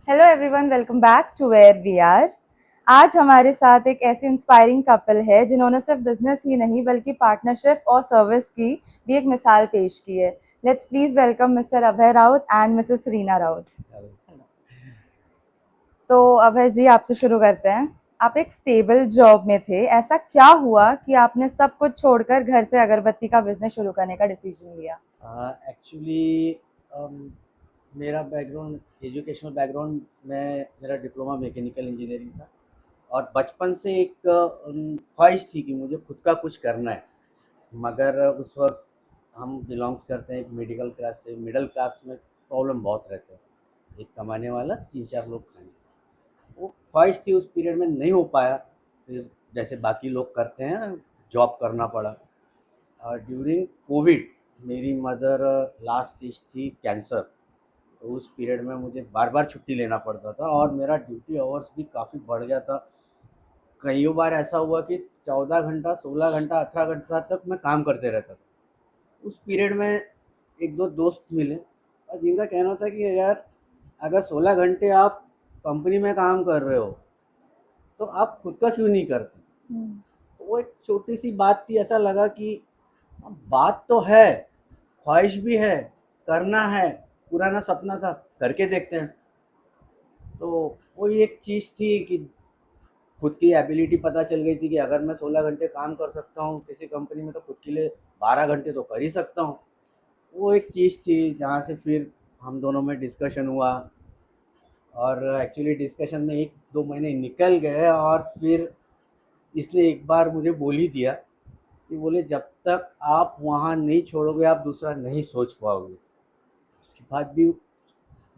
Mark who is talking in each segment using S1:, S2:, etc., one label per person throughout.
S1: Hello everyone, welcome back to where we are. आज हमारे साथ एक ऐसी इंस्पायरिंग कपल है जिन्होंने सिर्फ बिजनेस ही नहीं बल्कि पार्टनरशिप और सर्विस की भी एक मिसाल पेश की है। Let's please welcome mister Abhay Raut and Mrs Reena Raut. तो अभय जी, आपसे शुरू करते हैं। आप एक स्टेबल जॉब में थे, ऐसा क्या हुआ कि आपने सब कुछ छोड़कर घर से अगरबत्ती का बिजनेस शुरू करने का डिसीजन लिया?
S2: एक्चुअली मेरा बैकग्राउंड एजुकेशनल बैकग्राउंड में मेरा डिप्लोमा मैकेनिकल इंजीनियरिंग था। और बचपन से एक ख्वाहिश थी कि मुझे खुद का कुछ करना है। मगर उस वक्त हम बिलोंग्स करते हैं एक मिडिल क्लास से। मिडिल क्लास में प्रॉब्लम बहुत रहते हैं, एक कमाने वाला तीन चार लोग खाने। वो ख्वाहिश थी, उस पीरियड में नहीं हो पाया। फिर जैसे बाकी लोग करते हैं, जॉब करना पड़ा। ड्यूरिंग कोविड मेरी मदर लास्ट स्टेज थी कैंसर। तो उस पीरियड में मुझे बार बार छुट्टी लेना पड़ता था और मेरा ड्यूटी आवर्स भी काफ़ी बढ़ गया था। कई बार ऐसा हुआ कि 14 घंटा 16 घंटा 18 घंटा तक मैं काम करते रहता था। उस पीरियड में एक दो दोस्त मिले और जिनका कहना था कि यार, अगर 16 घंटे आप कंपनी में काम कर रहे हो तो आप खुद का क्यों नहीं करते। तो वो एक छोटी सी बात थी, ऐसा लगा कि बात तो है, ख्वाहिश भी है, करना है, पुराना सपना था, करके देखते हैं। तो वही एक चीज़ थी कि खुद की एबिलिटी पता चल गई थी कि अगर मैं 16 घंटे काम कर सकता हूँ किसी कंपनी में तो खुद के लिए 12 घंटे तो कर ही सकता हूँ। वो एक चीज़ थी जहाँ से फिर हम दोनों में डिस्कशन हुआ। और एक्चुअली डिस्कशन में एक दो महीने निकल गए और फिर इसने एक बार मुझे बोल ही दिया कि बोले, जब तक आप वहाँ नहीं छोड़ोगे आप दूसरा नहीं सोच पाओगे। उसके बाद भी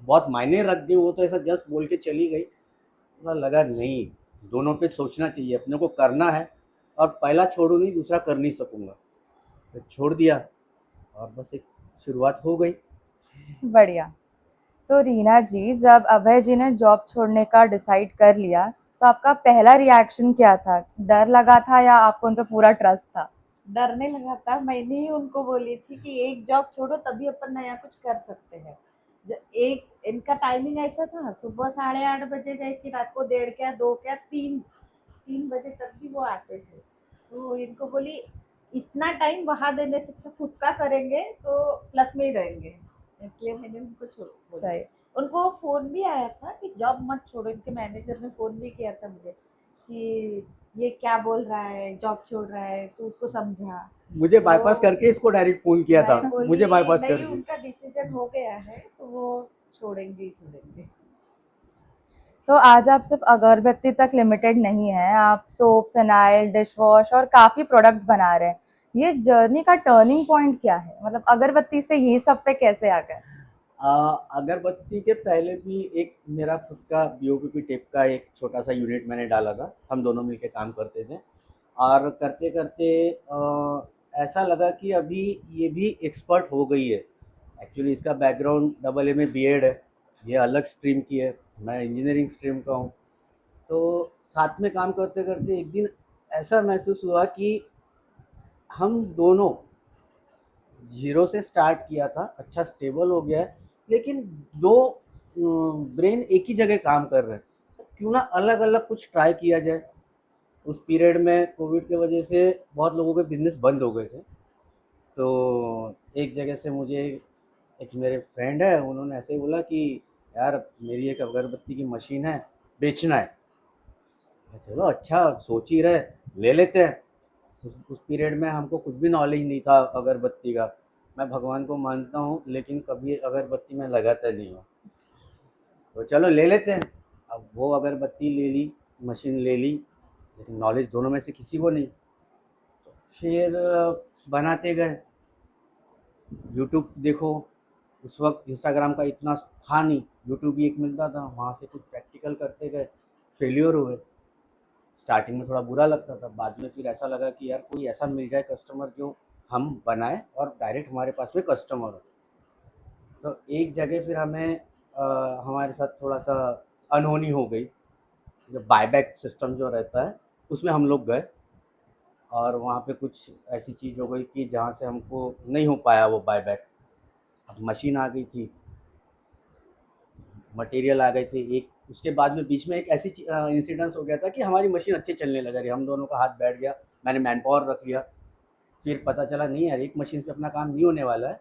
S2: बहुत मायने रख दी। वो तो ऐसा जस्ट बोल के चली गई। थोड़ा लगा नहीं, दोनों पे सोचना चाहिए, अपने को करना है। और पहला छोड़ू नहीं, दूसरा कर नहीं सकूँगा, तो छोड़ दिया और बस एक शुरुआत हो गई।
S1: बढ़िया। तो रीना जी, जब अभय जी ने जॉब छोड़ने का डिसाइड कर लिया, तो आपका पहला रिएक्शन क्या था? डर लगा था या आपको उन पर पूरा ट्रस्ट था?
S3: डरने लगा था। मैंने ही उनको बोली थी कि एक जॉब छोड़ो तभी अपन नया कुछ कर सकते हैं। एक इनका टाइमिंग ऐसा था, सुबह 8:30 बजे गए कि रात को 1:30 क्या 2 क्या 3 बजे तक भी वो आते थे। तो इनको बोली इतना टाइम वहां देने से अच्छा खुद का करेंगे तो प्लस में ही रहेंगे। इसलिए मैंने उनको बोली।
S1: सही।
S3: उनको फोन भी आया था कि जॉब मत छोड़ो। इनके मैनेजर ने फोन भी किया था मुझे कि ये क्या बोल रहा है, जॉब छोड़ रहा है, तो उसको समझा।
S2: मुझे बाईपास
S3: तो
S2: करके इसको डायरेक्ट फ़ोन किया था,
S3: मैं
S2: मुझे
S3: बोली
S2: बाईपास
S3: नहीं,
S2: करके।
S3: उनका डिसीजन हो गया है तो वो छोड़ेंगे ही छोड़ेंगे।
S1: तो आज आप सिर्फ अगरबत्ती तक लिमिटेड नहीं है, आप सोप, फिनाइल, डिश वॉश और काफ़ी प्रोडक्ट्स बना रहे हैं। ये जर्नी का टर्निंग पॉइंट क्या है? मतलब अगरबत्ती से ये सब पे कैसे आ गए?
S2: अगरबत्ती के पहले भी एक मेरा खुद का बीओपीपी टेप का एक छोटा सा यूनिट मैंने डाला था। हम दोनों मिलके काम करते थे और करते करते ऐसा लगा कि अभी ये भी एक्सपर्ट हो गई है। एक्चुअली इसका बैकग्राउंड डबल ए में बीएड है, ये अलग स्ट्रीम की है, मैं इंजीनियरिंग स्ट्रीम का हूँ। तो साथ में काम करते करते एक दिन ऐसा महसूस हुआ कि हम दोनों ज़ीरो से स्टार्ट किया था, अच्छा स्टेबल हो गया है, लेकिन दो ब्रेन एक ही जगह काम कर रहे हैं। तो क्यों ना अलग अलग कुछ ट्राई किया जाए। उस पीरियड में कोविड की वजह से बहुत लोगों के बिजनेस बंद हो गए थे। तो एक जगह से मुझे एक मेरे फ्रेंड है, उन्होंने ऐसे ही बोला कि यार, मेरी एक अगरबत्ती की मशीन है, बेचना है। चलो अच्छा, सोच ही रहे, ले लेते हैं। उस पीरियड में हमको कुछ भी नॉलेज नहीं था अगरबत्ती का। मैं भगवान को मानता हूँ लेकिन कभी अगरबत्ती में लगाता नहीं हूँ। तो चलो ले लेते हैं। अब वो अगरबत्ती ले ली, मशीन ले ली, लेकिन नॉलेज दोनों में से किसी को नहीं। फिर बनाते गए। यूट्यूब देखो, उस वक्त इंस्टाग्राम का इतना था नहीं, यूट्यूब ही एक मिलता था, वहाँ से कुछ प्रैक्टिकल करते गए। फेल्योर हुए। स्टार्टिंग में थोड़ा बुरा लगता था, बाद में फिर ऐसा लगा कि यार कोई ऐसा मिल जाए कस्टमर जो हम बनाए और डायरेक्ट हमारे पास में कस्टमर हो। तो एक जगह फिर हमें हमारे साथ थोड़ा सा अनहोनी हो गई। जो बायबैक सिस्टम जो रहता है उसमें हम लोग गए और वहाँ पे कुछ ऐसी चीज़ हो गई कि जहाँ से हमको नहीं हो पाया वो बायबैक। अब मशीन आ गई थी, मटेरियल आ गए थे। एक उसके बाद में बीच में एक ऐसी इंसिडेंस हो गया था कि हमारी मशीन अच्छी चलने लगा रही, हम दोनों का हाथ बैठ गया, मैंने मैन पावर रख लिया। फिर पता चला नहीं यार, एक मशीन से अपना काम नहीं होने वाला है,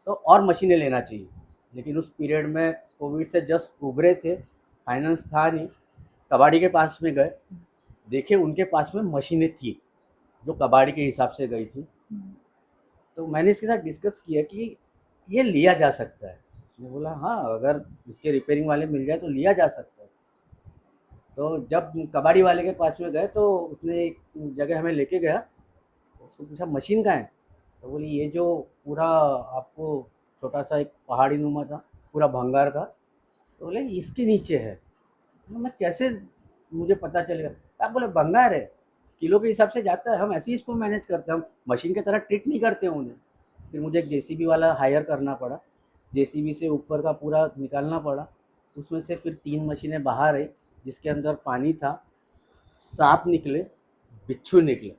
S2: तो और मशीनें लेना चाहिए। लेकिन उस पीरियड में कोविड से जस्ट उभरे थे, फाइनेंस था नहीं। कबाड़ी के पास में गए, देखे उनके पास में मशीनें थी जो कबाड़ी के हिसाब से गई थी। तो मैंने इसके साथ डिस्कस किया कि ये लिया जा सकता है। उसने बोला हाँ, अगर इसके रिपेयरिंग वाले मिल जाए तो लिया जा सकता है। तो जब कबाड़ी वाले के पास में गए तो उसने एक जगह हमें लेके गया, उसको पूछा मशीन कहाँ है? तो बोली ये जो पूरा आपको छोटा सा एक पहाड़ी नुमा था, पूरा भंगार का, तो बोले इसके नीचे है। मैं कैसे, मुझे पता चलेगा? आप बोले भंगार है, किलो के हिसाब से जाता है, हम ऐसे ही इसको मैनेज करते हैं, हम मशीन की तरह ट्रीट नहीं करते हैं उन्हें। फिर मुझे एक जेसीबी वाला हायर करना पड़ा, जेसीबी से ऊपर का पूरा निकालना पड़ा। उसमें से फिर 3 मशीनें बाहर आई, जिसके अंदर पानी था, सांप निकले, बिच्छू निकले।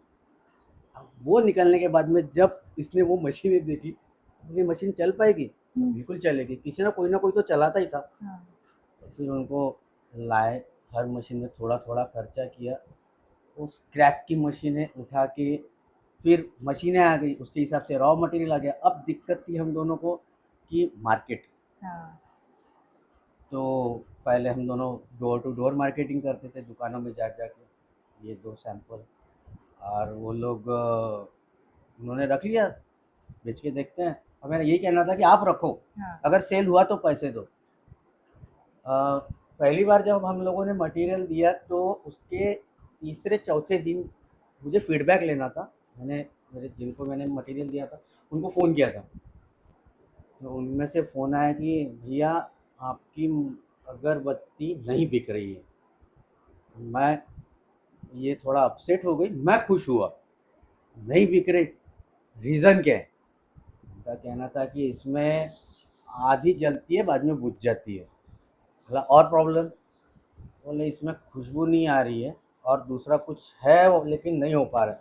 S2: अब वो निकलने के बाद में जब इसने वो मशीनें देखी, ये मशीन चल पाएगी? बिल्कुल चलेगी, किसी ना कोई तो चलाता ही था। तो फिर उनको लाए, हर मशीन में थोड़ा थोड़ा खर्चा किया, वो स्क्रैप की मशीनें उठा के फिर मशीनें आ गई, उसके हिसाब से रॉ मटेरियल आ गया। अब दिक्कत थी हम दोनों को कि मार्केट। तो पहले हम दोनों डोर टू डोर मार्केटिंग करते थे, दुकानों में जा के, ये 2 सैंपल, और वो लोग उन्होंने रख लिया, बेच के देखते हैं। और मेरा यही कहना था कि आप रखो, अगर सेल हुआ तो पैसे दो। पहली बार जब हम लोगों ने मटेरियल दिया तो उसके तीसरे चौथे दिन मुझे फीडबैक लेना था। मैंने जिनको मैंने मटेरियल दिया था उनको फ़ोन किया था, तो उनमें से फ़ोन आया कि भैया आपकी अगरबत्ती नहीं बिक रही है। मैं ये थोड़ा अपसेट हो गई, मैं खुश हुआ, नहीं बिक रही, रीज़न क्या है? उनका कहना था कि इसमें आधी जलती है, बाद में बुझ जाती है। बोला और प्रॉब्लम? बोले इसमें खुशबू नहीं आ रही है, और दूसरा कुछ है वो लेकिन नहीं हो पा रहा है।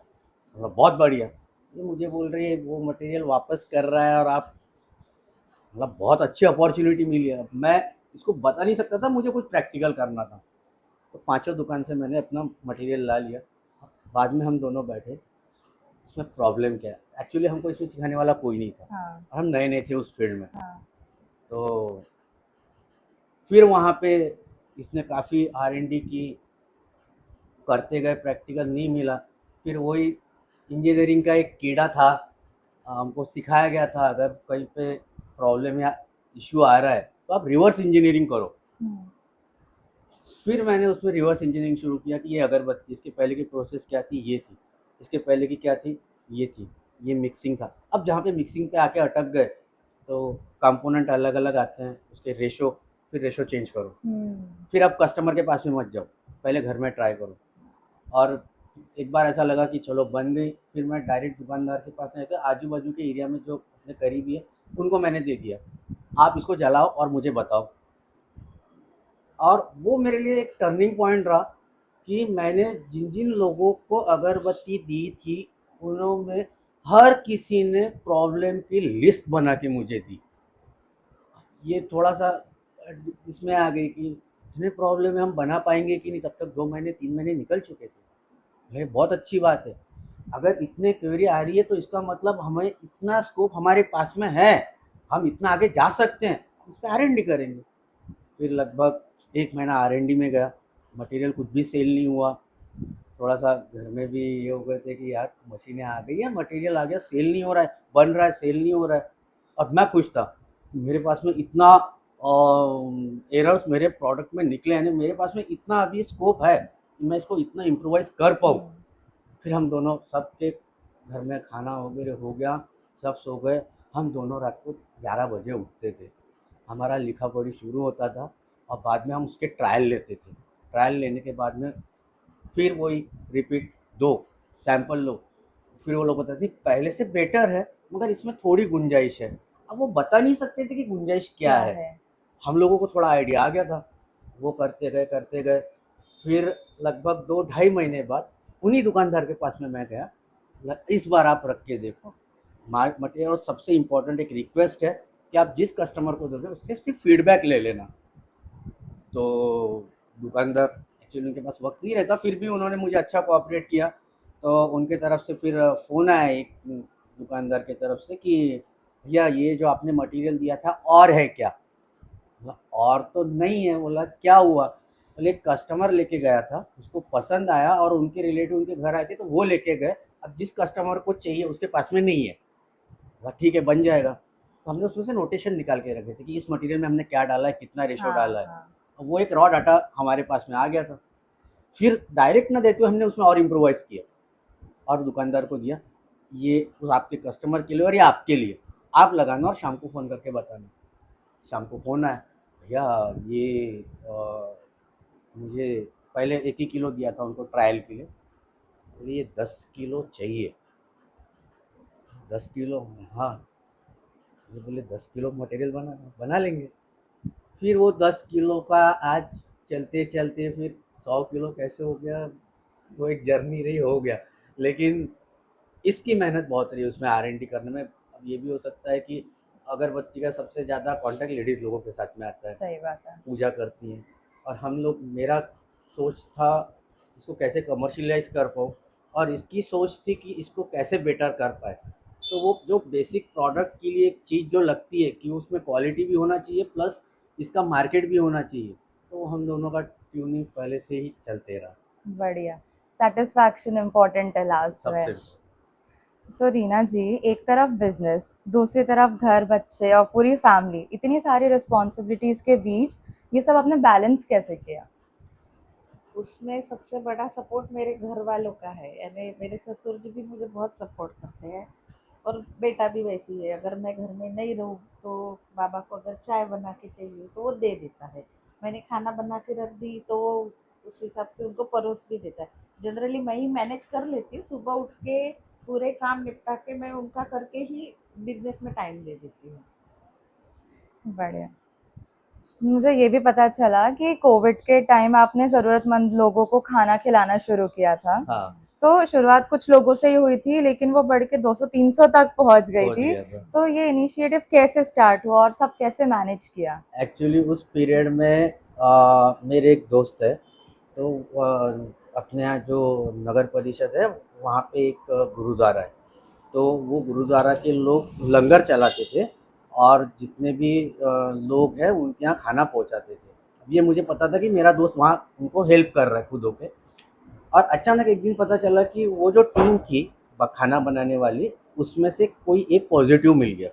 S2: बोला बहुत बढ़िया। ये मुझे बोल रही है वो मटेरियल वापस कर रहा है, और आप, मतलब बहुत अच्छी अपॉर्चुनिटी मिली है। अब मैं इसको बता नहीं सकता था, मुझे कुछ प्रैक्टिकल करना था। तो पाँचों दुकान से मैंने अपना मटेरियल ला लिया। बाद में हम दोनों बैठे, इसमें प्रॉब्लम क्या है? एक्चुअली हमको इसमें सिखाने वाला कोई नहीं था, हम नए नए थे उस फील्ड में। तो फिर वहाँ पे इसने काफ़ी R&D की, करते गए, प्रैक्टिकल नहीं मिला। फिर वही इंजीनियरिंग का एक कीड़ा था, हमको सिखाया गया था अगर कहीं पे प्रॉब्लम या इश्यू आ रहा है तो आप रिवर्स इंजीनियरिंग करो। फिर मैंने उसमें रिवर्स इंजीनियरिंग शुरू किया कि ये अगरबत्ती, इसके पहले की प्रोसेस क्या थी, ये थी, इसके पहले की क्या थी, ये थी, ये मिक्सिंग था। अब जहाँ पे मिक्सिंग पे आके अटक गए तो कंपोनेंट अलग अलग आते हैं, उसके रेशो, फिर रेशो चेंज करो। फिर अब कस्टमर के पास में मत जाओ, पहले घर में ट्राई करो। और एक बार ऐसा लगा कि चलो बन गई, फिर मैं डायरेक्ट दुकानदार के पास में आजू बाजू के एरिया में जो अपने करीबी है उनको मैंने दे दिया, आप इसको जलाओ और मुझे बताओ। और वो मेरे लिए एक टर्निंग पॉइंट रहा कि मैंने जिन जिन लोगों को अगरबत्ती दी थी उन्होंने हर किसी ने प्रॉब्लम की लिस्ट बना के मुझे दी। ये थोड़ा सा इसमें आ गई कि इतने प्रॉब्लम हम बना पाएंगे कि नहीं, तब तक 2 महीने 3 महीने निकल चुके थे। ये बहुत अच्छी बात है, अगर इतने क्वेरी आ रही है तो इसका मतलब हमें इतना स्कोप हमारे पास में है, हम इतना आगे जा सकते हैं, इस पर R&D करेंगे। फिर लगभग 1 महीना R&D में गया, मटेरियल कुछ भी सेल नहीं हुआ। थोड़ा सा घर में भी ये हो गए थे कि यार मशीनें आ गई है, मटेरियल आ गया, सेल नहीं हो रहा है, बन रहा है, सेल नहीं हो रहा है। और मैं खुश था, मेरे पास में इतना एरर्स मेरे प्रोडक्ट में निकले हैं, मेरे पास में इतना अभी स्कोप है कि मैं इसको इतना इम्प्रोवाइज़ कर पाऊँ। फिर हम दोनों, सबके घर में खाना वगैरह हो गया, सब सो गए। हम दोनों रात को 11 बजे उठते थे, हमारा लिखा पढ़ी शुरू होता था, और बाद में हम उसके ट्रायल लेते थे। ट्रायल लेने के बाद में फिर वही रिपीट, 2 सैंपल लो, फिर वो लोग बताते थे पहले से बेटर है मगर इसमें थोड़ी गुंजाइश है। अब वो बता नहीं सकते थे कि गुंजाइश क्या है। हम लोगों को थोड़ा आइडिया आ गया था, वो करते गए। फिर लगभग 2 ढाई महीने बाद उन्हीं दुकानदार के पास में मैं गया, इस बार आप रख के देखो मटेरियल। और सबसे इम्पोर्टेंट एक रिक्वेस्ट है कि आप जिस कस्टमर को दोगे उससे सिर्फ फीडबैक ले लेना, तो दुकानदार एक्चुअली उनके पास वक्त नहीं रहता, फिर भी उन्होंने मुझे अच्छा कोऑपरेट किया। तो उनके तरफ से फिर फ़ोन आया एक दुकानदार की तरफ से कि भैया ये जो आपने मटेरियल दिया था और है क्या? बोला और तो नहीं है। बोला क्या हुआ? बोले एक कस्टमर लेके गया था, उसको पसंद आया और उनके रिलेटिव उनके घर आए थे तो वो लेके गए। अब जिस कस्टमर को चाहिए उसके पास में नहीं है। बोला ठीक है बन जाएगा। तो हमने उसमें से नोटेशन निकाल के रखे थे कि इस मटेरियल में हमने क्या डाला है, कितना रेशो
S1: हाँ
S2: डाला है।
S1: हाँ।
S2: अब वो एक रॉ डाटा हमारे पास में आ गया था। फिर डायरेक्ट ना देते हुए हमने उसमें और इम्प्रोवाइज़ किया और दुकानदार को दिया, ये उस आपके कस्टमर के लिए और ये आपके लिए, आप लगाना और शाम को फ़ोन करके बताना। शाम को फ़ोन आया, भैया ये मुझे पहले 1 ही किलो दिया था उनको ट्रायल के लिए, बोले ये 10 किलो चाहिए। 10 किलो? हाँ। ये बोले 10 किलो मटेरियल बना लेंगे। फिर वो 10 किलो का आज चलते-चलते फिर 100 किलो कैसे हो गया, वो एक जर्नी रही, हो गया। लेकिन इसकी मेहनत बहुत रही उसमें R&D करने में। अब ये भी हो सकता है कि अगरबत्ती का सबसे ज़्यादा कॉन्टैक्ट लेडीज़ लोगों के साथ में आता है,
S1: सही बात है।
S2: पूजा करती हैं। और हम लोग, मेरा सोच था इसको कैसे कमर्शियलाइज़ कर पाऊँ और इसकी सोच थी कि इसको कैसे बेटर कर पाएँ। तो वो जो बेसिक प्रोडक्ट के लिए एक चीज़ जो लगती है कि उसमें क्वालिटी भी होना चाहिए प्लस इसका मार्केट भी होना चाहिए, तो हम दोनों का ट्यूनिंग पहले से ही चलते रहा।
S1: बढ़िया। सैटिस्फैक्शन इम्पोर्टेंट है लास्ट में।
S2: सबसे
S1: तो रीना जी, एक तरफ बिजनेस, दूसरी तरफ घर, बच्चे और पूरी फैमिली, इतनी सारी रिस्पॉन्सिबिलिटीज के बीच ये सब आपने बैलेंस कैसे किया?
S3: उसमें सबसे बड़ा सपोर्ट मेरे घर वालों का है, यानी मेरे ससुर जी भी मुझे बहुत सपोर्ट करते हैं। और बेटा भी वैसी है, अगर मैं घर में नहीं रहूँ तो बाबा को अगर चाय बना के चाहिए तो वो दे देता है। मैंने खाना बना के रख दी तो वो उस हिसाब से उनको परोस भी देता है। जनरली मैं ही मैनेज कर लेती हूँ, सुबह उठ के पूरे काम निपटा के मैं उनका करके ही बिजनेस में टाइम दे देती हूँ।
S1: बढ़िया। मुझे ये भी पता चला कि कोविड के टाइम आपने ज़रूरतमंद लोगों को खाना खिलाना शुरू किया था।
S2: हाँ,
S1: तो शुरुआत कुछ लोगों से ही हुई थी, लेकिन वो बढ़ के 200-300 तक पहुंच गई
S2: पहुँच
S1: थी।
S2: गया था।
S1: तो ये इनिशिएटिव कैसे स्टार्ट हुआ और सब कैसे मैनेज किया?
S2: एक्चुअली उस पीरियड में मेरे एक दोस्त है, तो अपने यहाँ जो नगर परिषद है वहाँ पे एक गुरुद्वारा है। तो वो गुरुद्वारा के लोग लंगर चलाते थे और जितने भी लोग हैं उनके यहाँ खाना पहुँचाते थे। अब ये मुझे पता था कि मेरा दोस्त वहाँ उनको हेल्प कर रहा है खुद होके। और अचानक एक दिन पता चला कि वो जो टीम थी खाना बनाने वाली, उसमें से कोई एक पॉजिटिव मिल गया।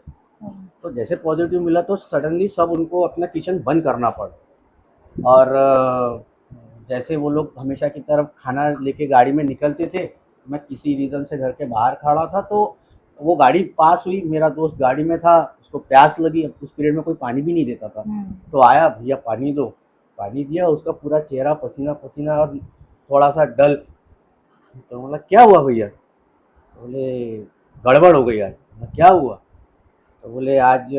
S2: तो जैसे पॉजिटिव मिला तो सडनली सब उनको अपना किचन बंद करना पड़ा। और जैसे वो लोग हमेशा की तरफ खाना लेके गाड़ी में निकलते थे, मैं किसी रीज़न से घर के बाहर खड़ा था, तो वो गाड़ी पास हुई, मेरा दोस्त गाड़ी में था, उसको प्यास लगी। अब उस पीरियड में कोई पानी भी नहीं देता था। तो आया, भैया पानी दो। पानी दिया, उसका पूरा चेहरा पसीना पसीना और थोड़ा सा डल। तो बोला क्या हुआ भैया? बोले गड़बड़ हो गई आज। बोला क्या हुआ? तो बोले आज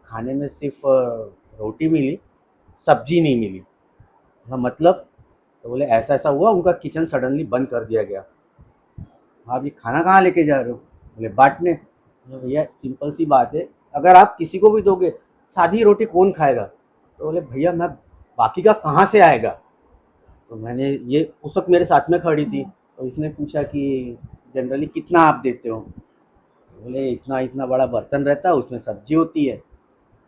S2: खाने में सिर्फ रोटी मिली, सब्जी नहीं मिली। हाँ मतलब? तो बोले ऐसा ऐसा हुआ, उनका किचन सडनली बंद कर दिया गया। आप ये खाना कहाँ लेके जा रहे हो? बोले बांटने। बोले भैया सिंपल सी बात है, अगर आप किसी को भी दोगे, सादी रोटी कौन खाएगा? तो बोले भैया मैं, बाकी का कहाँ से आएगा? तो मैंने, ये उस वक्त मेरे साथ में खड़ी थी, तो इसने पूछा कि जनरली कितना आप देते हो? बोले इतना इतना बड़ा बर्तन रहता है, उसमें सब्जी होती है।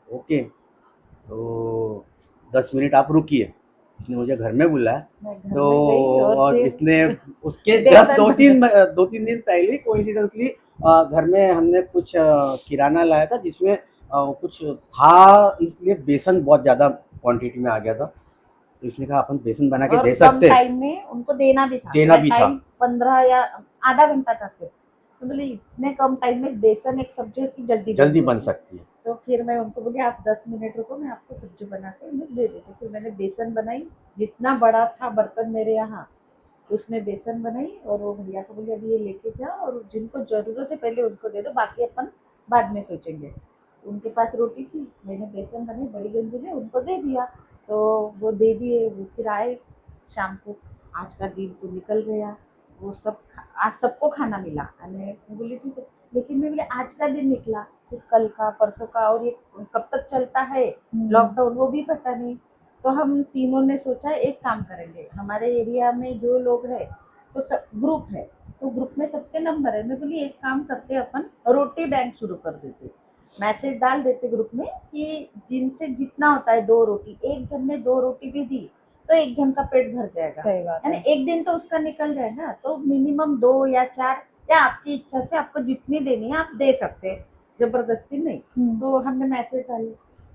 S2: ओके, तो 10 मिनट आप रुकिए। इसने मुझे घर में बुलाया।
S3: मैं घर
S2: तो
S3: में गई और
S2: और
S3: फिर
S2: इसने उसके जस्ट
S3: बेसन
S2: 2-3 दिन पहले कोइंसिडेंटली घर में हमने कुछ किराना लाया था जिसमें कुछ था, इसलिए बेसन बहुत ज़्यादा क्वांटिटी में आ गया था। तो इसने कहा अपन बेसन बना के
S3: और
S2: दे
S3: कम
S2: सकते हैं।
S3: टाइम में उनको देना भी था,
S2: देना
S3: मेरा
S2: भी था।
S3: टाइम 15 या आधा घंटा था सिर्फ। तो बोले इतने कम टाइम में बेसन एक सब्जी की जल्दी बन
S2: जल्दी बन
S3: जाती है।
S2: सकती है।
S3: तो फिर मैं उनको बोली आप 10 मिनट रुको, मैं आपको सब्जी बना के उन्हें दे देती हूँ। फिर मैंने बेसन बनाई, जितना बड़ा था बर्तन मेरे यहाँ, उसमें बेसन बनाई और वो भैया को बोली अभी ये लेके जाओ और जिनको जरूरत है पहले उनको दे दो, बाकी अपन बाद में सोचेंगे। उनके पास रोटी थी, मैंने बेसन बनाई बड़ी गंजी में उनको दे दिया। तो वो दे दिए, वो फिर आए शाम को, आज का दिन तो निकल गया। वो सब आज सबको खाना मिला। मैं बोली ठीक है, लेकिन मैं बोले आज का दिन निकला, फिर कल का परसों का, और ये कब तक चलता है लॉकडाउन वो भी पता नहीं। तो हम तीनों ने सोचा एक काम करेंगे, हमारे एरिया में जो लोग हैं तो सब ग्रुप है, तो ग्रुप में सबके नंबर है। मैं बोली एक काम करते अपन रोटी बैंक शुरू कर देते, मैसेज डाल देते ग्रुप में कि जिनसे जितना होता है 2 रोटी, एक जन ने 2 रोटी भी दी तो एक जन का पेट भर जाएगा,
S1: सही बात
S3: यानी
S1: है।
S3: एक दिन तो उसका निकल जाएगा। तो मिनिमम 2 या 4 या आपकी इच्छा से आपको जितनी देनी है आप दे सकते हैं, जबरदस्ती नहीं। तो हमने मैसेज डाले,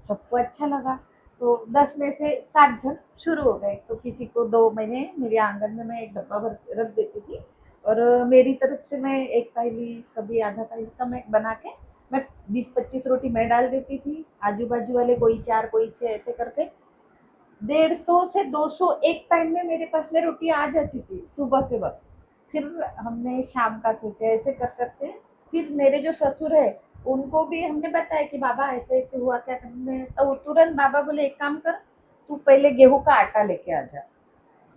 S3: सबको अच्छा लगा, तो 10 में से 7 जन शुरू हो गए। तो किसी को 2 महीने मेरे आंगन में मैं एक डब्बा भर के रख देती थी, और मेरी तरफ से मैं एक पाइली कभी आधा पाइली का मैं बना के मैं 20-25 रोटी मैं डाल देती थी, आजू बाजू वाले कोई 4 कोई 6 ऐसे करके 150 से 200 एक टाइम में मेरे पास में रोटी आ जाती थी सुबह के वक्त। फिर हमने शाम का सोचा, ऐसे कर करके फिर मेरे जो ससुर है उनको भी हमने बताया कि बाबा ऐसे ऐसे हुआ, क्या करने, तो वो तुरंत बाबा बोले एक काम कर, तू पहले गेहूं का आटा लेके आ जा,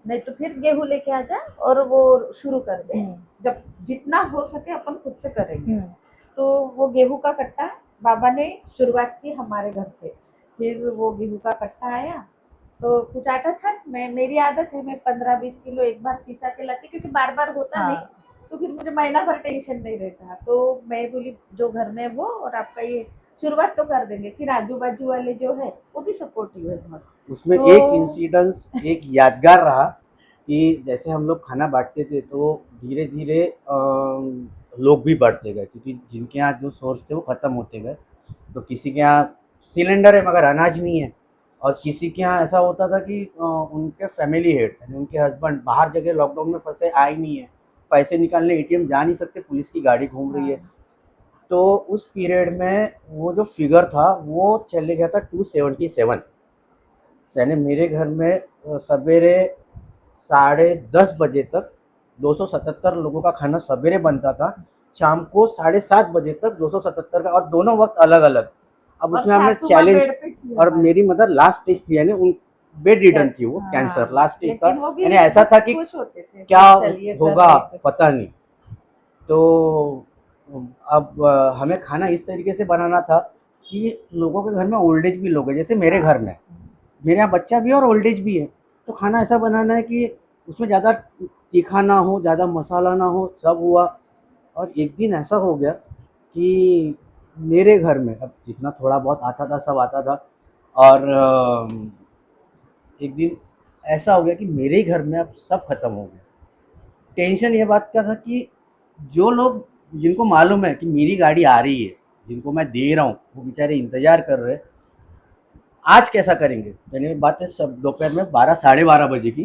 S3: नहीं तो फिर गेहूं लेके आ जा और वो शुरू कर दे, जब जितना हो सके अपन खुद से करेंगे। तो वो गेहूं का कट्टा बाबा ने शुरुआत की हमारे घर से। फिर वो गेहूं का कट्टा आया, तो कुछ आटा था, मैं मेरी आदत है मैं 15-20 किलो एक बार पिसा के लाती, क्योंकि बार बार होता
S1: हाँ।
S3: नहीं, तो फिर मुझे महीना भर टेंशन नहीं रहता। तो मैं बोली जो घर में है वो, और आपका ये शुरुआत तो कर देंगे। फिर आजू बाजू वाले जो है वो भी सपोर्टिव है बहुत।
S2: उसमें
S3: तो
S2: एक इंसिडेंस एक यादगार रहा कि जैसे हम लोग खाना बांटते थे तो धीरे धीरे लोग भी बढ़ते गए, क्योंकि जिनके यहाँ जो सोर्स थे वो ख़त्म होते गए। तो किसी के यहाँ सिलेंडर है मगर अनाज नहीं है, और किसी के यहाँ ऐसा होता था कि उनके फैमिली हेड यानी उनके हस्बैंड बाहर जगह लॉकडाउन में फंसे, आए नहीं है, पैसे निकालने एटीएम जा नहीं सकते, पुलिस की गाड़ी घूम रही है। तो उस पीरियड में वो जो फिगर था वो चले गया था 277। यानी मेरे घर में सवेरे 10:30 बजे तक 277 लोगों का खाना सवेरे बनता था, शाम को 7:30 बजे तक 277 का, और दोनों वक्त अलग अलग। अब
S3: और
S2: उसमें हमने
S3: सासू माँ
S2: चैलेंज,
S3: बेड पे थी
S2: और
S3: हमारी,
S2: मेरी मदर लास्ट स्टेज थी, यानी उन बेड रिडन थी, वो कैंसर
S3: हाँ,
S2: लास्ट स्टेज था।
S3: लेकिन वो भी
S2: यानी ऐसा
S3: बहुत
S2: था कि
S3: खुश होते थे
S2: क्या
S3: कि चलिए कर
S2: होगा
S3: रहे थे।
S2: पता नहीं। तो अब हमें खाना इस तरीके से बनाना था कि लोगों के घर में ओल्ड एज भी लोग हैं, जैसे मेरे घर में मेरे यहाँ बच्चा भी है और ओल्ड एज भी है। तो खाना ऐसा बनाना है कि उसमें ज़्यादा तीखा ना हो, ज़्यादा मसाला ना हो, सब हुआ। और एक दिन ऐसा हो गया कि मेरे घर में अब जितना थोड़ा बहुत आता था सब आता था, और एक दिन ऐसा हो गया कि मेरे ही घर में अब सब खत्म हो गया। टेंशन ये बात का था कि जो लोग, जिनको मालूम है कि मेरी गाड़ी आ रही है, जिनको मैं दे रहा हूँ, वो बेचारे इंतजार कर रहे हैं, आज कैसा करेंगे। यानी बात है सब दोपहर में 12-12:30 बजे की,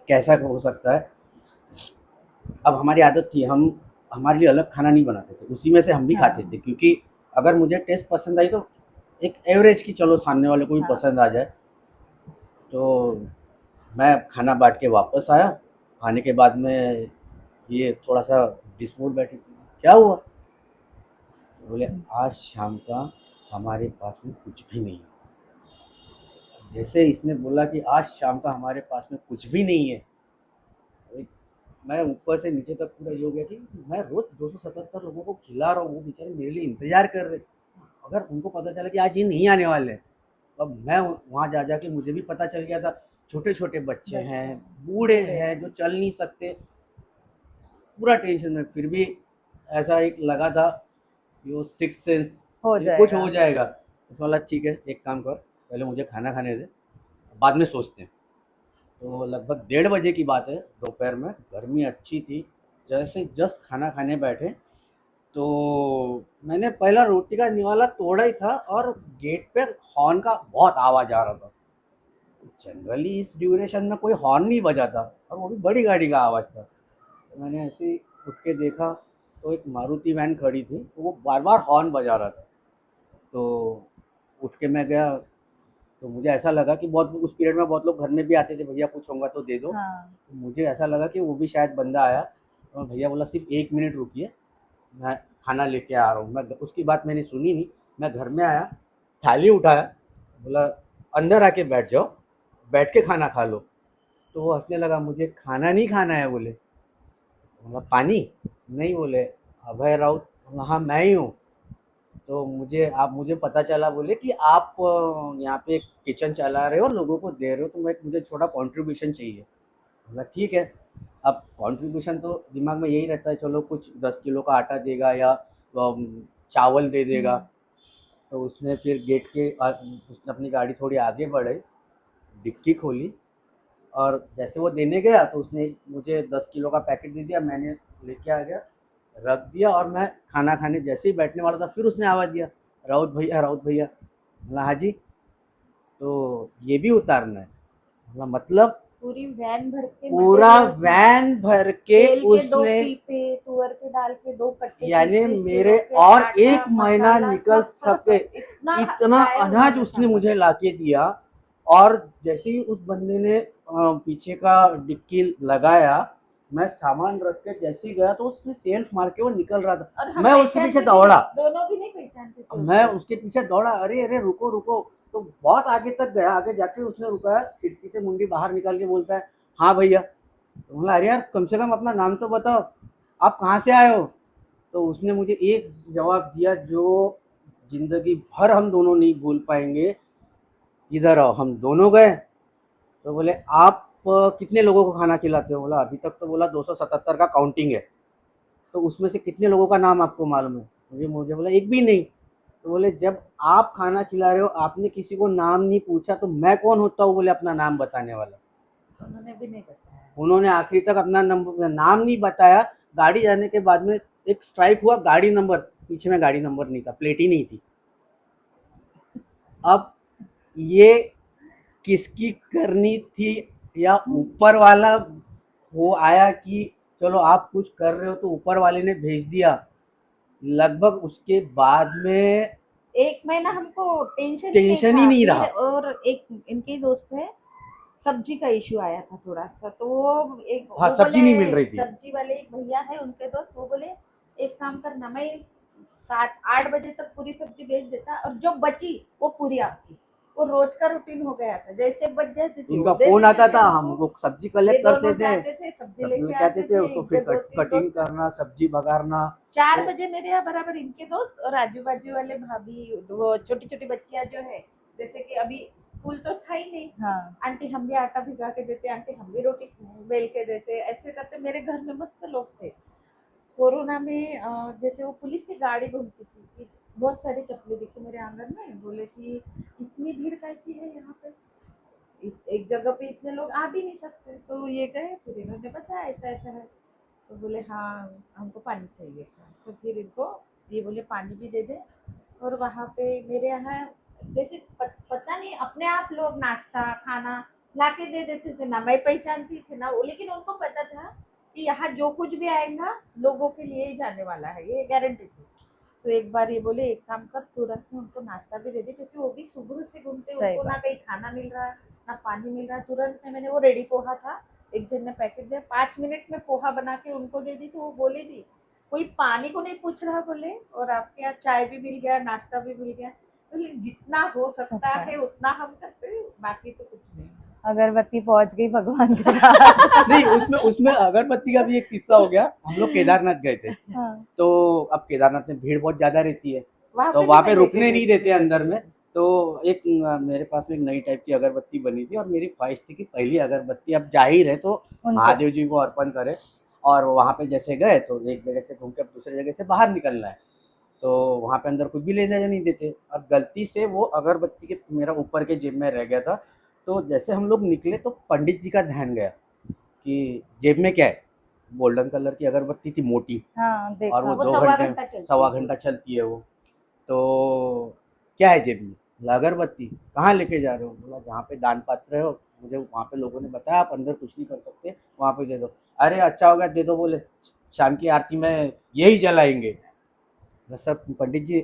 S2: कैसा हो सकता है। अब हमारी आदत थी, हम हमारे लिए अलग खाना नहीं बनाते थे, उसी में से हम भी खाते थे, क्योंकि अगर मुझे टेस्ट पसंद आई तो एक एवरेज की चलो सामने वाले को भी पसंद आ जाए। तो मैं खाना बांट के वापस आया, आने के बाद में ये थोड़ा सा डिस्प्यूट बैठी, क्या हुआ, तो बोले आज शाम का हमारे पास में कुछ भी नहीं है। जैसे इसने बोला कि आज शाम का हमारे पास में कुछ भी नहीं है, मैं ऊपर से नीचे तक पूरा ये हो गया कि मैं रोज 277 लोगों को खिला रहा हूँ, वो बेचारे मेरे लिए इंतजार कर रहे। अगर उनको पता चला कि आज ये नहीं आने वाले, अब मैं वहाँ जा जाके मुझे भी पता चल गया था, छोटे छोटे बच्चे हैं, बूढ़े हैं जो चल नहीं सकते, पूरा टेंशन में। फिर भी ऐसा एक लगा था कि वो सिक्स सेंस
S1: हो
S2: ये कुछ
S1: जाएगा।
S2: हो जाएगा। उसमें बोला ठीक है एक काम कर, पहले मुझे खाना खाने दे, बाद में सोचते हैं। तो लगभग 1:30 बजे की बात है, दोपहर में, गर्मी अच्छी थी, जैसे जस्ट खाना खाने बैठे तो मैंने पहला रोटी का निवाला तोड़ा ही था और गेट पे हॉर्न का बहुत आवाज़ आ रहा था। जनरली इस ड्यूरेशन में कोई हॉर्न नहीं बजा था, और वो भी बड़ी गाड़ी का आवाज़ था। तो मैंने ऐसे ही उठ के देखा तो एक मारुति वैन खड़ी थी, तो वो बार बार हॉर्न बजा रहा था। तो उठ के मैं गया, तो मुझे ऐसा लगा कि बहुत उस पीरियड में बहुत लोग घर में भी आते थे, भैया कुछ होगा तो दे दो। तो मुझे ऐसा लगा कि वो भी शायद बंदा आया, तो भैया बोला सिर्फ 1 मिनट रुकिए, मैं खाना लेके आ रहा हूँ। मैं उसकी बात मैंने सुनी नहीं, मैं घर में आया, थाली उठाया, बोला अंदर आके बैठ जाओ, बैठ के खाना खा लो। तो वो हंसने लगा, मुझे खाना नहीं खाना है बोले। बोला पानी नहीं बोले, अभय राउत, बोला हाँ मैं ही हूँ। तो मुझे पता चला, बोले कि आप यहाँ पे किचन चला रहे हो, लोगों को दे रहे हो, तो मुझे छोटा कंट्रीब्यूशन चाहिए। बोला ठीक है। अब कंट्रीब्यूशन तो दिमाग में यही रहता है, चलो कुछ 10 किलो का आटा देगा या चावल दे देगा। तो उसने फिर उसने अपनी गाड़ी थोड़ी आगे बढ़ाई, डिक्की खोली, और जैसे वो देने गया तो उसने मुझे 10 किलो का पैकेट दे दिया। मैंने लेके आ गया, रख दिया, और मैं खाना खाने जैसे ही बैठने वाला था, फिर उसने आवाज़ दिया, राउत भैया, राउत भैया। बोला हाँ जी, तो ये भी उतारना है? बोला मतलब?
S3: पूरी वैन भर के
S2: पूरा
S3: मटेरियल,
S2: वैन भर के
S3: तेल के 2
S2: उसने,
S3: पीपे, तुअर के दाल के 2 कट्टे,
S2: यानी
S3: 30-30
S2: मेरे
S3: किलो के
S2: और
S3: आटा,
S2: 1 महीना
S3: मसाला,
S2: निकल
S3: सब
S2: सके इतना
S3: लाया
S2: अनाज
S3: उन्होंने
S2: उसने
S3: सामान।
S2: मुझे लाके दिया। और जैसे ही उस बंदे ने पीछे का डिक्की लगाया, मैं सामान रख के जैसे ही गया तो उसने सेल्फ मार के वो निकल रहा था।
S3: और हम
S2: मैं उसके पीछे
S3: पहचानते भी
S2: दौड़ा,
S3: नहीं, दोनों भी नहीं पहचानते थे
S2: मैं
S3: उसको।
S2: उसके पीछे दौड़ा, अरे अरे रुको रुको। तो बहुत आगे तक गया, आगे जाके उसने रुका, खिड़की से मुंडी बाहर निकाल के बोलता है हाँ भैया। तो बोला अरे यार, कम से कम अपना नाम तो बताओ, आप कहाँ से आए हो? तो उसने मुझे एक जवाब दिया जो जिंदगी भर हम दोनों नहीं भूल पाएंगे। इधर आओ। हम दोनों गए, तो बोले आप कितने लोगों को खाना खिलाते हो? बोला अभी तक तो बोला 277 का काउंटिंग है। तो उसमें से कितने लोगों का नाम आपको मालूम है? मुझे बोला एक भी नहीं। तो बोले जब आप खाना खिला रहे हो, आपने किसी को नाम नहीं पूछा, तो मैं कौन होता हूँ बोले अपना नाम बताने वाला?
S3: उन्होंने भी नहीं बताया।
S2: उन्होंने आखिरी तक अपना नाम नहीं बताया। गाड़ी जाने के बाद में एक स्ट्राइक हुआ, गाड़ी नंबर, पीछे में गाड़ी नंबर नहीं था, प्लेट ही नहीं थी। अब ये किसकी करनी थी, या ऊपर वाला वो आया कि चलो आप कुछ कर रहे हो तो ऊपर वाले ने भेज दिया। लगभग उसके बाद में
S3: 1 महीना हमको टेंशन ही नहीं
S2: टेंशन ही
S3: था।
S2: नहीं
S3: फिर
S2: रहा।
S3: और एक इनके ही दोस्त है, सब्जी का इश्यू आया था थोड़ा-सा, तो
S2: हाँ,
S3: वो
S2: सब्जी
S3: बोले,
S2: नहीं मिल रही थी।
S3: सब्जी वाले एक भैया है उनके दोस्त, वो बोले एक काम करना, मैं 7-8 बजे तक पूरी सब्जी बेच देता और जो बची वो पूरी आपकी। वो रोज का रूटीन हो गया था, जैसे बच जाती थी
S2: उनका
S3: वो दे
S2: फोन
S3: देते
S2: आता
S3: थे
S2: था, हम
S3: हमको।
S2: लोग सब्जी
S3: ये
S2: कलेक्ट करते
S3: दोनों
S2: थे,
S3: जाते थे, सब्जी
S2: सब्जी
S3: लेके
S2: लेके आते
S3: आते
S2: थे,
S3: थे,
S2: उसको
S3: इनके
S2: फिर
S3: 2-3
S2: कटिंग
S3: दोस्त।
S2: करना, सब्जी बघारना।
S3: 4
S2: तो
S3: बजे मेरे यहाँ बराबर इनके दोस्त और आजू-बाजू वाले भाभी, वो छोटी-छोटी बच्चियाँ जो है, जैसे कि अभी स्कूल तो था ही नहीं,
S1: हाँ,
S3: आंटी हम भी आटा भिगा के देते, आंटी हम भी रोटी बेल के देते, ऐसे करते मेरे घर में मस्त लोग थे। कोरोना में जैसे वो पुलिस की गाड़ी घूमती थी कि बहुत सारी चप्पलें दिखी मेरे आंगन में, बोले कि इतनी भीड़ कैसी है यहाँ पे, एक जगह पे इतने लोग आ भी नहीं सकते। तो ये गए, फिर इन्होंने बताया ऐसा ऐसा है, तो बोले हाँ हमको पानी चाहिए था, तो फिर इनको ये बोले पानी भी दे दे। और वहाँ पे मेरे यहाँ जैसे पता नहीं अपने आप लोग नाश्ता खाना ला के दे देते थे, ना मैं पहचानती थी ना वो, लेकिन उनको पता था कि यहाँ जो कुछ भी आएगा लोगों के लिए ही जाने वाला है, ये गारंटी थी। तो एक बार ये बोले एक काम कर, तुरंत में उनको नाश्ता भी दे दे, क्योंकि वो भी सुबह से घूमते,
S1: सही
S3: उनको ना
S1: बात।
S3: कहीं खाना मिल रहा है ना पानी मिल रहा है। तुरंत में मैंने वो रेडी पोहा था, एक जन ने पैकेट दिया, 5 मिनट में पोहा बना के उनको दे दी। तो वो बोले भी कोई पानी को नहीं पूछ रहा, बोले और आपके यहाँ चाय भी मिल गया, नाश्ता भी मिल गया। बोले जितना हो सकता
S1: सबका
S3: है उतना हम करते हैं, बाकी तो कुछ नहीं।
S1: अगरबत्ती पहुंच गई भगवान के पास।
S2: नहीं, उसमें उसमें अगरबत्ती का भी एक किस्सा हो गया। हम लोग केदारनाथ गए थे,
S1: हाँ,
S2: तो अब केदारनाथ में भीड़ बहुत ज़्यादा रहती है,
S3: वहाँ
S2: तो
S3: पे भी
S2: वहाँ
S3: मैं
S2: पे
S3: लेके
S2: रुकने
S3: गई
S2: नहीं
S3: थी
S2: देते अंदर में।
S3: अगरबत्ती।
S2: तो एक मेरे पास में एक नई टाइप की अगरबत्ती बनी थी, और मेरी ख्वाहिश थी कि पहली अगरबत्ती अब जाहिर है तो
S1: उनको
S2: महादेव जी को अर्पण करें। और वहाँ पे जैसे गए तो एक जगह से घूम के अब दूसरी जगह से बाहर निकलना है, तो वहाँ पे अंदर कुछ भी लेने नहीं देते। अब गलती से वो अगरबत्ती के मेरा ऊपर के जेब में रह गया था। तो जैसे हम लोग निकले तो पंडित जी का ध्यान गया कि जेब में क्या है। गोल्डन कलर की अगरबत्ती थी, मोटी,
S1: हाँ,
S2: और
S1: देखा
S2: वो
S3: वो
S1: मैंने।
S3: 1.25 घंटा चलती है
S2: सवा
S3: पूरी।
S2: घंटा चलती है वो। तो क्या है जेब में? बोला अगरबत्ती। कहाँ लेके जा रहे हो? बोला जहाँ पे दान पात्र है, मुझे वहाँ पे लोगों ने बताया आप अंदर कुछ नहीं कर सकते, वहाँ पे दे दो। अरे अच्छा हो गया, दे दो। बोले शाम की आरती में यही जलाएंगे। बोला, सर पंडित जी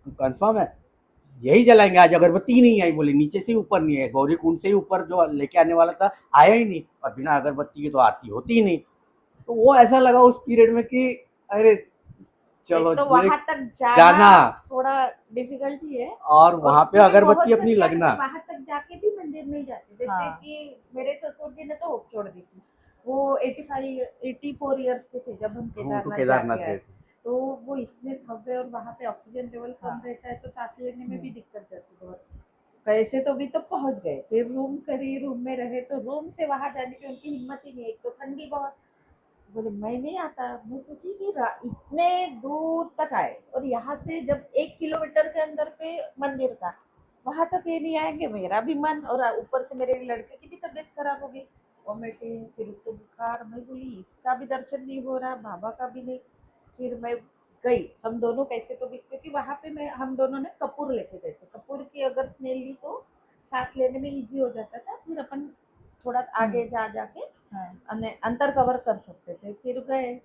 S2: कंफर्म है? यही जलाएंगे, आज अगरबत्ती ही नहीं आई। बोले नीचे से ही ऊपर नहीं है, गौरी कुंड से ही ऊपर जो लेके आने वाला था आया ही नहीं, और बिना अगरबत्ती के तो आरती होती ही नहीं। तो वो ऐसा लगा उस पीरियड में कि अरे चलो
S3: एक तो
S2: ये
S3: वहां तक जाना
S2: जाना,
S3: थोड़ा डिफिकल्ट ही है,
S2: और
S3: और
S2: वहाँ पे
S3: क्योंकि
S2: अगरबत्ती
S3: बहुत
S2: अपनी
S3: से
S2: लगना।
S3: वहां तक जाके भी मंदिर नहीं जाते, जैसे
S1: हाँ,
S3: कि मेरे ससुर जी ने तो होप छोड़ दी थी। वो 84 इयर्स के थे जब हम
S2: हम तो
S3: केदारनाथ
S2: केदारनाथ
S3: जाके
S2: गए
S3: आए।
S2: थे।
S3: तो वो इतने थक गए और वहाँ पे ऑक्सीजन लेवल कम
S1: हाँ।
S3: रहता है तो सांस लेने में भी
S1: हम्म।
S3: दिक्कत जाती है बहुत। कैसे तो भी तो पहुंच गए, फिर रूम करी, रूम में रहे, तो रूम से वहां जाने की उनकी हिम्मत ही नहीं, एक तो ठंडी बहुत। बोले मैं नहीं आता। मैं सोची कि इतने दूर तक आए और यहाँ से जब 1 किलोमीटर के अंदर पे मंदिर था, वहां तक ये नहीं आएंगे, मेरा भी मन, और ऊपर से मेरे लड़के की भी तबीयत खराब हो गई, वॉमिटिंग, फिर उसको बुखार। मैं बोली इसका भी दर्शन नहीं हो रहा, बाबा का भी नहीं। फिर मैं गई, हम दोनों कैसे तो भी, क्योंकि वहां पे मैं हम दोनों ने कपूर लेके गए थे, कपूर की अगर स्मेल ली तो सांस लेने में इजी हो जाता था, फिर अपन थोड़ा आगे जा जाके
S1: हाँ।
S3: अंतर कवर कर सकते थे। फिर गए,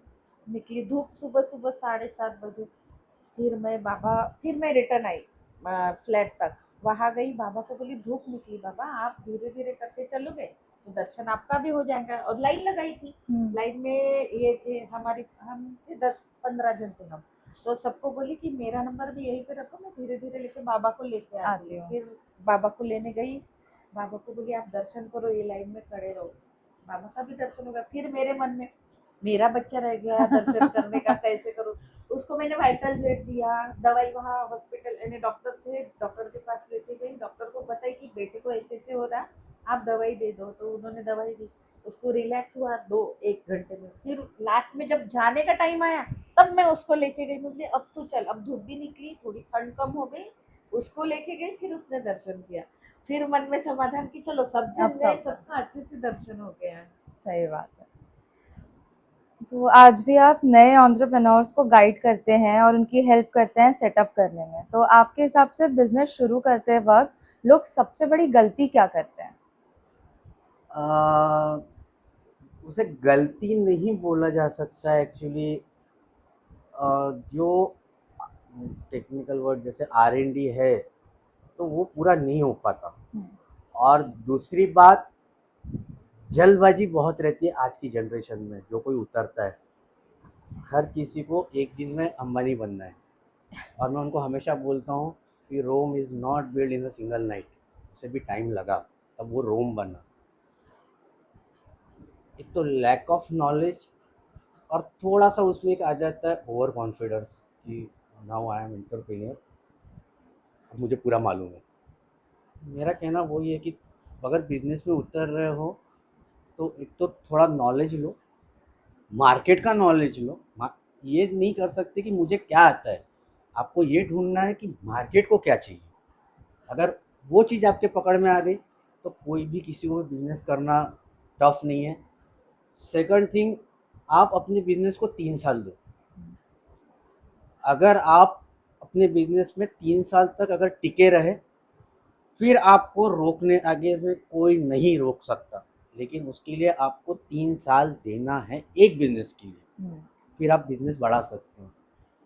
S3: निकली धूप सुबह सुबह 7:30 बजे। फिर मैं रिटर्न आई फ्लैट तक। वहां गई, बाबा को बोली धूप निकली बाबा, आप धीरे धीरे करके चलोगे तो दर्शन आपका भी हो जाएगा, और लाइन लगाई थी। लाइन में ये थे हमारी, हम थे 10-15 जन थे हम, तो सबको बोली कि मेरा नंबर भी यहीं पे रखो, मैं धीरे धीरे लेके बाबा को लेके आती
S1: आती
S3: हूँ।
S1: हूँ।
S3: फिर बाबा को लेने गई, बाबा को बोली आप दर्शन करो, ये लाइन में खड़े रहो। बाबा का भी दर्शन होगा। फिर मेरे मन में मेरा बच्चा रह गया दर्शन करने का, कैसे करूँ। उसको मैंने वाइटल जेट दिया, दवाई वहाँ हॉस्पिटल यानी डॉक्टर थे, डॉक्टर के पास लेके गई, डॉक्टर को बताई कि बेटे को ऐसे ऐसे हो रहा, आप दवाई दे दो, तो उन्होंने दवाई दी। उसको रिलैक्स हुआ 2-1 घंटे में। फिर लास्ट में जब जाने का टाइम आया, तब मैं उसको लेके गई, मुझे अब तू चल, अब धूप भी निकली, थोड़ी ठंड कम हो गई, उसको लेके गई, फिर उसने दर्शन किया। फिर मन में समाधान कि चलो सब
S1: अब
S3: जन गए,
S1: सब
S3: सबका अच्छे से दर्शन हो गया।
S1: सही बात है। तो आज भी आप नए एंटरप्रेन्योर्स को गाइड करते हैं और उनकी हेल्प करते हैं सेटअप करने में। तो आपके हिसाब से बिजनेस शुरू करते वक्त लोग सबसे बड़ी गलती क्या करते हैं?
S2: आ, उसे गलती नहीं बोला जा सकता एक्चुअली। जो टेक्निकल वर्ड जैसे R&D है, तो वो पूरा नहीं हो पाता। और दूसरी बात, जल्दबाजी बहुत रहती है आज की जनरेशन में। जो कोई उतरता है, हर किसी को एक दिन में अंबानी बनना है। और मैं उनको हमेशा बोलता हूँ कि Rome is not build in a single night, उसे भी टाइम लगा तब वो रोम बना। एक तो लैक ऑफ नॉलेज, और थोड़ा सा उसमें एक आ जाता है ओवर कॉन्फिडेंस कि नाउ आई एम एंटरप्रेन्योर, अब मुझे पूरा मालूम है। मेरा कहना वही है कि अगर बिजनेस में उतर रहे हो तो एक तो थोड़ा नॉलेज लो, मार्केट का नॉलेज लो। ये नहीं कर सकते कि मुझे क्या आता है, आपको ये ढूंढना है कि मार्केट को क्या चाहिए। अगर वो चीज़ आपके पकड़ में आ गई तो कोई भी किसी को भी बिजनेस करना टफ नहीं है। सेकंड थिंग, आप अपने बिजनेस को 3 साल दो। अगर आप अपने बिजनेस में 3 साल तक अगर टिके रहे, फिर आपको रोकने आगे में कोई नहीं रोक सकता। लेकिन उसके लिए आपको 3 साल देना है एक बिजनेस के लिए, फिर आप बिजनेस बढ़ा सकते हो।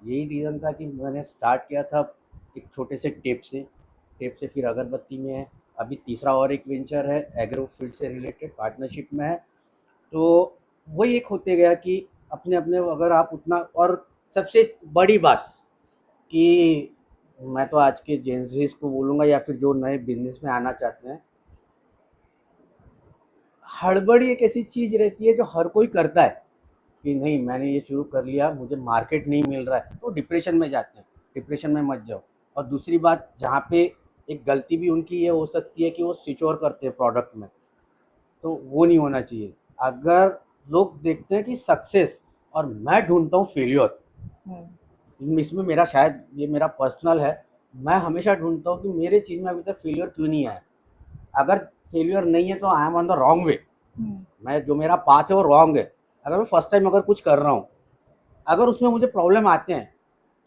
S2: यही रीज़न था कि मैंने स्टार्ट किया था एक छोटे से टेप से फिर अगरबत्ती में है। अभी तीसरा और एक वेंचर है एग्रो फील्ड से रिलेटेड, पार्टनरशिप में है। तो वही एक होते गया कि अपने अपने अगर आप उतना। और सबसे बड़ी बात कि मैं तो आज के जेंजीज को बोलूँगा या फिर जो नए बिजनेस में आना चाहते हैं, हड़बड़ी एक ऐसी चीज़ रहती है जो हर कोई करता है कि नहीं मैंने ये शुरू कर लिया, मुझे मार्केट नहीं मिल रहा है, तो डिप्रेशन में जाते हैं। डिप्रेशन में मत जाओ। और दूसरी बात, जहाँ पे एक गलती भी उनकी ये हो सकती है कि वो स्विच ओवर करते हैं प्रोडक्ट में, तो वो नहीं होना चाहिए। अगर लोग देखते हैं कि सक्सेस और मैं ढूंढता हूँ फेल्योर, इसमें मेरा शायद ये मेरा पर्सनल है, मैं हमेशा ढूंढता हूँ कि मेरे चीज़ में अभी तक फेल्योर क्यों नहीं आया। अगर फेल्योर नहीं है तो I am on the wrong way, मैं जो मेरा पाथ है वो रॉन्ग है। अगर मैं फर्स्ट टाइम अगर कुछ कर रहा हूँ, अगर उसमें मुझे प्रॉब्लम आते हैं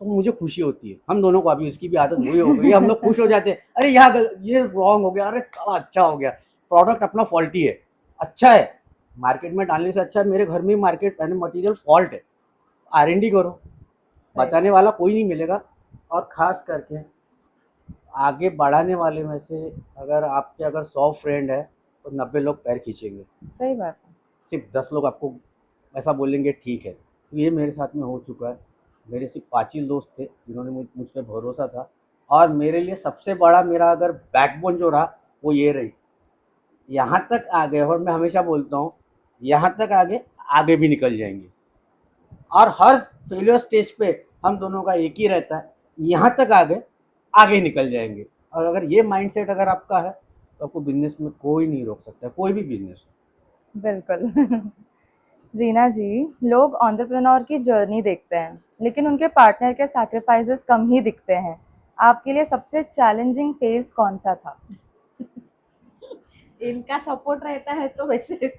S2: तो मुझे खुशी होती है। हम दोनों को अभी उसकी भी आदत वही हो गई है, हम लोग खुश हो जाते हैं, अरे यहाँ ये रॉन्ग हो गया, अरे साला अच्छा हो गया, प्रोडक्ट अपना फॉल्टी है, अच्छा है, मार्केट में डालने से अच्छा है मेरे घर में मार्केट यानी मटेरियल फॉल्ट है। R&D करो, बताने वाला कोई नहीं मिलेगा। और ख़ास करके आगे बढ़ाने वाले में से अगर आपके अगर 100 फ्रेंड है तो 90 लोग पैर खींचेंगे,
S1: सही बात है।
S2: सिर्फ 10 लोग आपको ऐसा बोलेंगे ठीक है। तो ये मेरे साथ में हो चुका है। मेरे सिर्फ 5 ही दोस्त थे जिन्होंने मुझ पे भरोसा था, और मेरे लिए सबसे बड़ा मेरा अगर बैकबोन जो रहा वो ये रही। यहाँ तक आ गए और मैं हमेशा बोलता हूँ यहाँ तक आगे आगे भी निकल जाएंगे। और हर फेलियर स्टेज पे हम दोनों का एक ही रहता है, यहाँ तक आगे निकल जाएंगे। और अगर ये माइंडसेट अगर आपका है तो आपको बिजनेस में कोई नहीं रोक सकता, कोई भी बिजनेस।
S1: बिल्कुल। रीना जी, लोग एंटरप्रेन्योर की जर्नी देखते हैं, लेकिन उनके पार्टनर के सैक्रिफाइसेस कम ही दिखते हैं। आपके लिए सबसे चैलेंजिंग फेज कौन सा था?
S3: इनका सपोर्ट रहता है तो वैसे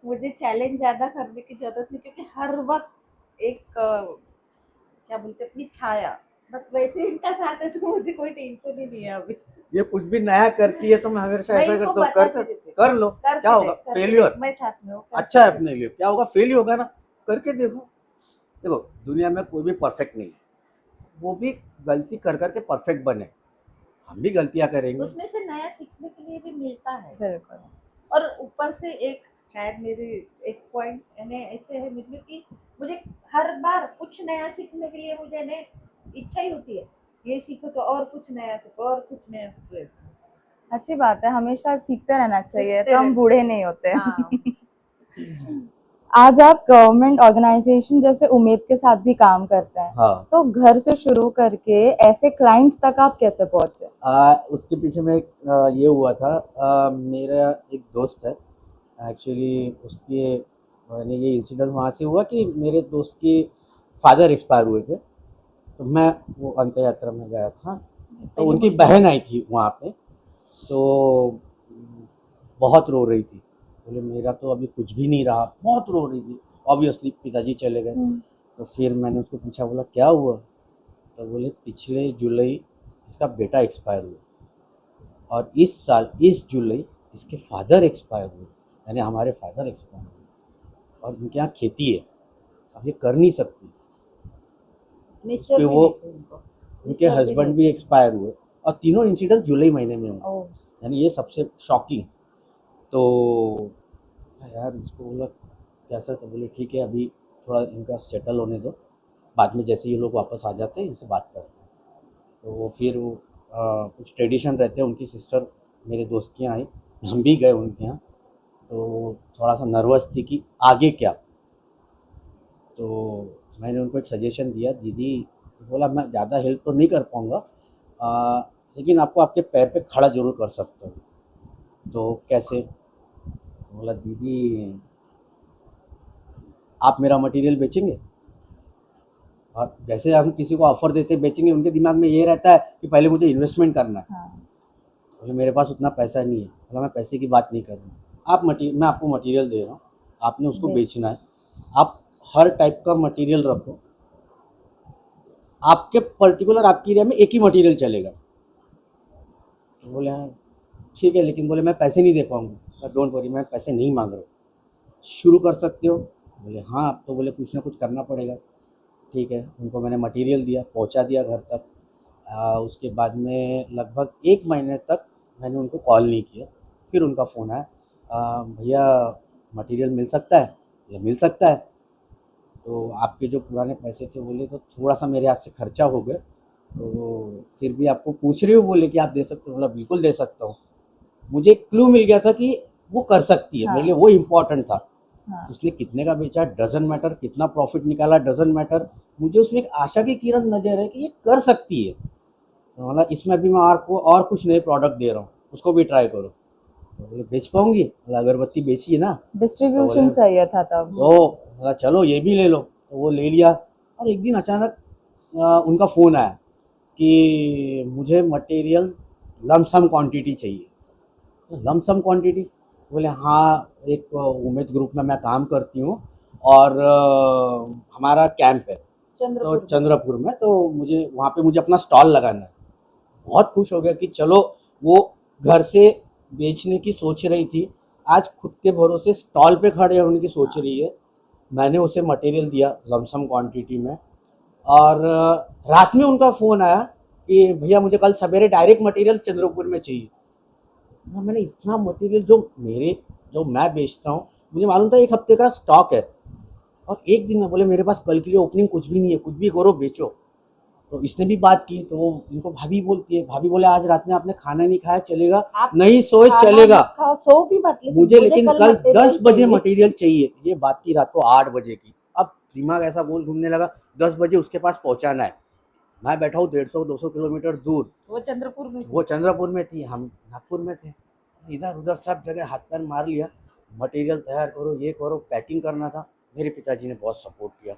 S3: मुझे चैलेंज ज्यादा करने की जरूरत नहीं, क्योंकि हर वक्त एक क्या बोलते हैं, अपनी छाया, बस वैसे इनका साथ है तो मुझे कोई टेंशन ही नहीं है अभी।
S2: ये कुछ भी नया करती है तो मैं हमेशा
S3: मैं
S2: ऐसा
S3: इनको
S2: करता हूँ,
S3: बताती रहती हूँ,
S2: कर लो,
S3: करके
S2: क्या होगा,
S3: देख, करके
S2: फेलियर
S3: देख, मैं साथ में हूँ, करके
S2: अच्छा है
S3: देख।
S2: अपने लिए, क्या होगा, फेल होगा ना, करके देखो। देखो, दुनिया में कोई भी परफेक्ट नहीं है, वो भी गलती कर करके परफेक्ट बने, हम भी गलतियां करेंगे।
S3: उसमें से नया सीखने के लिए भी मिलता है।
S1: बिल्कुल।
S3: और ऊपर से एक शायद मेरे एक पॉइंट यानी ऐसे है मुझे कि मुझे हर बार कुछ नया सीखने के लिए मुझे ने इच्छा ही होती है, ये सीखो तो और कुछ नया सीखो और कुछ नया सीखो ऐसे।
S1: अच्छी बात है, हमेशा सीखते रहना चाहिए,
S3: सीखते
S1: तो हम
S3: रहना
S1: बूढ़े नहीं होते।
S3: हाँ।
S1: आज आप गवर्नमेंट ऑर्गेनाइजेशन जैसे उम्मीद के साथ भी काम करते हैं,
S2: हाँ,
S1: तो घर से शुरू करके ऐसे क्लाइंट्स तक आप कैसे पहुंचे?
S2: उसके पीछे में ये हुआ था, मेरा एक दोस्त है एक्चुअली, उसके यानी ये इंसिडेंट वहाँ से हुआ कि मेरे दोस्त की फादर एक्सपायर हुए थे, तो मैं वो अंत यात्रा में गया था, तो उनकी बहन आई थी वहाँ पे, तो बहुत रो रही थी, बोले मेरा तो अभी कुछ भी नहीं रहा, बहुत रो रही थी। ऑब्वियसली पिताजी चले गए, तो फिर मैंने उसको पूछा, बोला क्या हुआ, तो बोले पिछले जुलाई इसका बेटा एक्सपायर हुआ और इस साल इस जुलाई इसके फादर एक्सपायर हुए, यानी हमारे फादर एक्सपायर हुए और उनके यहाँ खेती है, अब ये कर नहीं सकती।
S3: मिस्टर
S2: फिर
S3: भी
S2: वो
S3: नहीं थे उनको,
S2: उनके
S3: मिस्टर भी
S2: हस्बैंड
S3: नहीं
S2: भी
S3: थे।
S2: एक्सपायर हुए और तीनों इंसिडेंट जुलाई महीने में हुए,
S1: ओह,
S2: यानी ये सबसे शॉकिंग। तो यार इसको बोला कैसा, तो बोले ठीक है अभी थोड़ा इनका सेटल होने दो, बाद में जैसे ये लोग वापस आ जाते हैं इनसे बात करते हैं। तो वो फिर वो कुछ ट्रेडिशन रहते हैं, उनकी सिस्टर मेरे दोस्त के यहाँ आई, हम भी गए उनके यहाँ, तो थोड़ा सा नर्वस थी कि आगे क्या। तो मैंने उनको एक सजेशन दिया, दीदी बोला मैं ज़्यादा हेल्प तो नहीं कर पाऊँगा, लेकिन आपको आपके पैर पे खड़ा जरूर कर सकता हूँ। तो कैसे, बोला दीदी आप मेरा मटेरियल बेचेंगे, और जैसे हम किसी को ऑफर देते बेचेंगे, उनके दिमाग में ये रहता है कि पहले मुझे इन्वेस्टमेंट करना है।
S1: हाँ,
S2: बोले मेरे पास उतना पैसा नहीं है, बोला मैं पैसे की बात नहीं कर रहा हूँ, आप मैं आपको मटेरियल दे रहा हूँ, आपने उसको
S1: बेच-
S2: बेचना है, आप हर टाइप का मटेरियल रखो, आपके पर्टिकुलर आपकी एरिया में एक ही मटेरियल चलेगा। तो बोले हाँ ठीक है, लेकिन बोले मैं पैसे नहीं दे पाऊँगा, डोंट वरी मैं पैसे नहीं मांग रहा हूँ, शुरू कर सकते हो। बोले हाँ, तो बोले कुछ ना कुछ करना पड़ेगा। ठीक है, उनको मैंने मटेरियल दिया, पहुंचा दिया घर तक। उसके बाद में लगभग 1 महीने तक मैंने उनको कॉल नहीं किया, फिर उनका फ़ोन आया, भैया मटेरियल मिल सकता है? बोला मिल सकता है। तो आपके जो पुराने पैसे थे, बोले तो थोड़ा सा मेरे हाथ से खर्चा हो गया, तो फिर भी आपको पूछ रही हूँ, बोले कि आप दे सकते हो? बोला बिल्कुल दे सकता हूँ। मुझे एक क्लू मिल गया था कि वो कर सकती है, मेरे लिए
S1: हाँ,
S2: वो इम्पोर्टेंट था।
S1: हाँ,
S2: उसने कितने का बेचा डजंट मैटर, कितना प्रॉफिट निकाला डजंट मैटर, मुझे उसमें एक आशा की किरण नजर है कि ये कर सकती है। तो बोला इसमें अभी मैं आपको और कुछ नए प्रोडक्ट दे रहा हूँ, उसको भी ट्राई करो। तो बोले बेच पाऊंगी? बोला अगरबत्ती बेची है ना। तो बोले
S1: डिस्ट्रीब्यूशन चाहिए था तब।
S2: तो बोला चलो ये भी ले लो, तो वो ले लिया। और एक दिन अचानक उनका फ़ोन आया कि मुझे मटेरियल लमसम क्वांटिटी चाहिए। लमसम क्वांटिटी, बोले हाँ, एक उमेद ग्रुप में मैं काम करती हूँ और हमारा कैंप है तो
S3: चंद्रपुर में।
S2: चंद्रपुर में, तो मुझे वहाँ पे मुझे अपना स्टॉल लगाना है। बहुत खुश हो गया कि चलो, वो घर से बेचने की सोच रही थी, आज खुद के भरोसे स्टॉल पे खड़े होने की सोच रही है। मैंने उसे मटेरियल दिया लमसम क्वांटिटी में, और रात में उनका फ़ोन आया कि भैया मुझे कल सवेरे डायरेक्ट मटेरियल चंद्रपुर में चाहिए। मैंने इतना मटेरियल जो मैं बेचता हूँ, मुझे मालूम था 1 हफ्ते का स्टॉक है, और एक दिन में बोले मेरे पास कल के लिए ओपनिंग कुछ भी नहीं है, कुछ भी करो बेचो। तो इसने भी बात की, तो वो इनको भाभी बोलती है, भाभी बोले आज रात में आपने खाना नहीं खाया चलेगा,
S3: आप
S2: नहीं सोए
S3: खाना
S2: चलेगा,
S3: मत खाओ, सो भी मत, लेकिन
S2: मुझे लेकिन कल
S3: मटेरियल
S2: 10 बजे
S3: चाहिए।
S2: मटेरियल चाहिए। ये बात थी रात को 8 बजे की। अब दिमाग ऐसा गोल घूमने लगा, 10 बजे उसके पास पहुंचाना है। मैं बैठा हूँ 150-200 किलोमीटर दूर,
S3: वो चंद्रपुर में थी।
S2: वो चंद्रपुर में थी, हम नागपुर में थे। इधर उधर सब जगह हाथ पैर मार लिया, मटेरियल तैयार करो, ये करो, पैकिंग करना था। मेरे पिताजी ने बहुत सपोर्ट किया,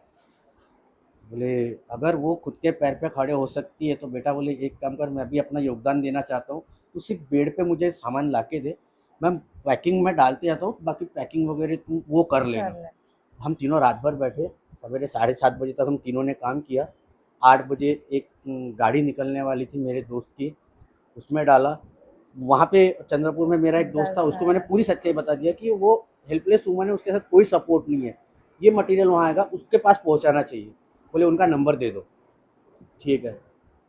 S2: बोले अगर वो खुद के पैर पे खड़े हो सकती है तो बेटा, बोले एक काम कर, मैं भी अपना योगदान देना चाहता हूँ, तो सिर्फ बेड पे मुझे सामान ला के दे, मैं पैकिंग में डालते जाता हूँ, बाकी पैकिंग वगैरह तुम वो कर लेना।
S1: कर ले।
S2: हम तीनों रात भर बैठे, सवेरे 7:30 बजे तक हम तीनों ने काम किया। 8 बजे एक गाड़ी निकलने वाली थी मेरे दोस्त की, उसमें डाला। वहाँ पे चंद्रपुर में मेरा एक दोस्त था, उसको मैंने पूरी सच्चाई बता दिया कि वो हेल्पलेस वूमन है, उसके साथ कोई सपोर्ट नहीं है, ये मटेरियल वहाँ आएगा, उसके पास पहुँचाना चाहिए। बोले उनका नंबर दे दो। ठीक है,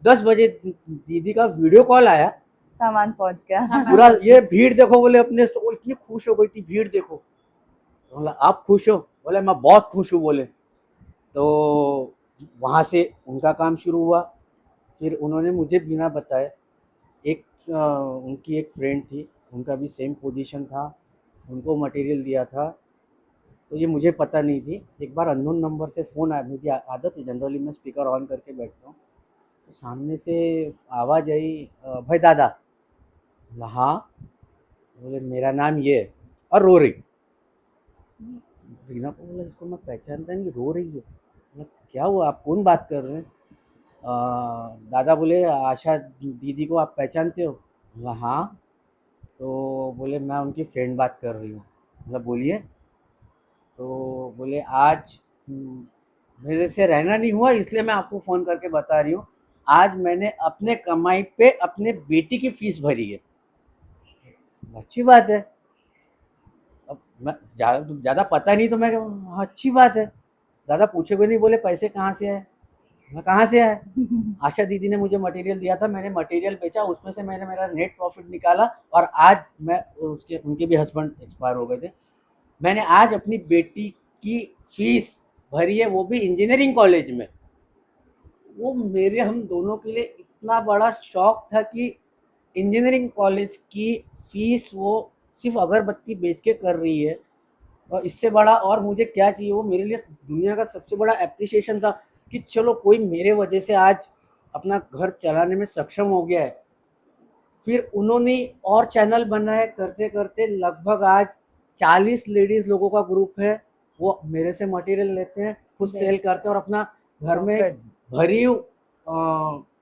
S2: 10 बजे दीदी का वीडियो कॉल आया,
S1: सामान पहुंच गया।
S2: पूरा ये भीड़ देखो, बोले अपने वो इतनी खुश हो गई थी, भीड़ देखो। बोला आप खुश हो? बोले मैं बहुत खुश हूँ। बोले तो वहाँ से उनका काम शुरू हुआ। फिर उन्होंने मुझे बिना बताए, एक उनकी एक फ्रेंड थी, उनका भी सेम पोजीशन था, उनको मटेरियल दिया था। तो ये मुझे पता नहीं थी, एक बार अननोन नंबर से फ़ोन आया, मुझे आदत है जनरली मैं स्पीकर ऑन करके बैठता हूँ, तो सामने से आवाज़ आई, भाई दादा। बोला हाँ। बोले मेरा नाम ये है, और रो रही। रीना को बोला इसको मैं पहचानता नहीं, रो रही है। बोला क्या हुआ, आप कौन बात कर रहे हैं? दादा बोले आशा दीदी को आप पहचानते हो? बोला हाँ। तो बोले मैं उनकी फ्रेंड बात कर रही हूँ। मतलब बोलिए। तो बोले आज मेरे से रहना नहीं हुआ, इसलिए मैं आपको फ़ोन करके बता रही हूँ, आज मैंने अपने कमाई पे अपने बेटी की फीस भरी है। अच्छी बात है। अब मैं ज़्यादा पता नहीं, तो मैं हाँ, अच्छी बात है। दादा पूछे भी नहीं, बोले पैसे कहाँ से आए? मैं कहाँ से आए? आशा दीदी ने मुझे मटेरियल दिया था, मैंने मटेरियल बेचा, उसमें से मैंने मेरा नेट प्रॉफिट निकाला, और आज मैं उसके उनके भी हस्बैंड एक्सपायर हो गए थे, मैंने आज अपनी बेटी की फीस भरी है, वो भी इंजीनियरिंग कॉलेज में। वो मेरे हम दोनों के लिए इतना बड़ा शौक था कि इंजीनियरिंग कॉलेज की फीस वो सिर्फ अगरबत्ती बेच के कर रही है, और इससे बड़ा और मुझे क्या चाहिए। वो मेरे लिए दुनिया का सबसे बड़ा एप्रिसिएशन था कि चलो कोई मेरे वजह से आज अपना घर चलाने में सक्षम हो गया है। फिर उन्होंने और चैनल बनाए, करते करते लगभग आज 40 लेडीज़ लोगों का ग्रुप है, वो मेरे से मटेरियल लेते हैं, खुद सेल करते हैं, और अपना घर में भरी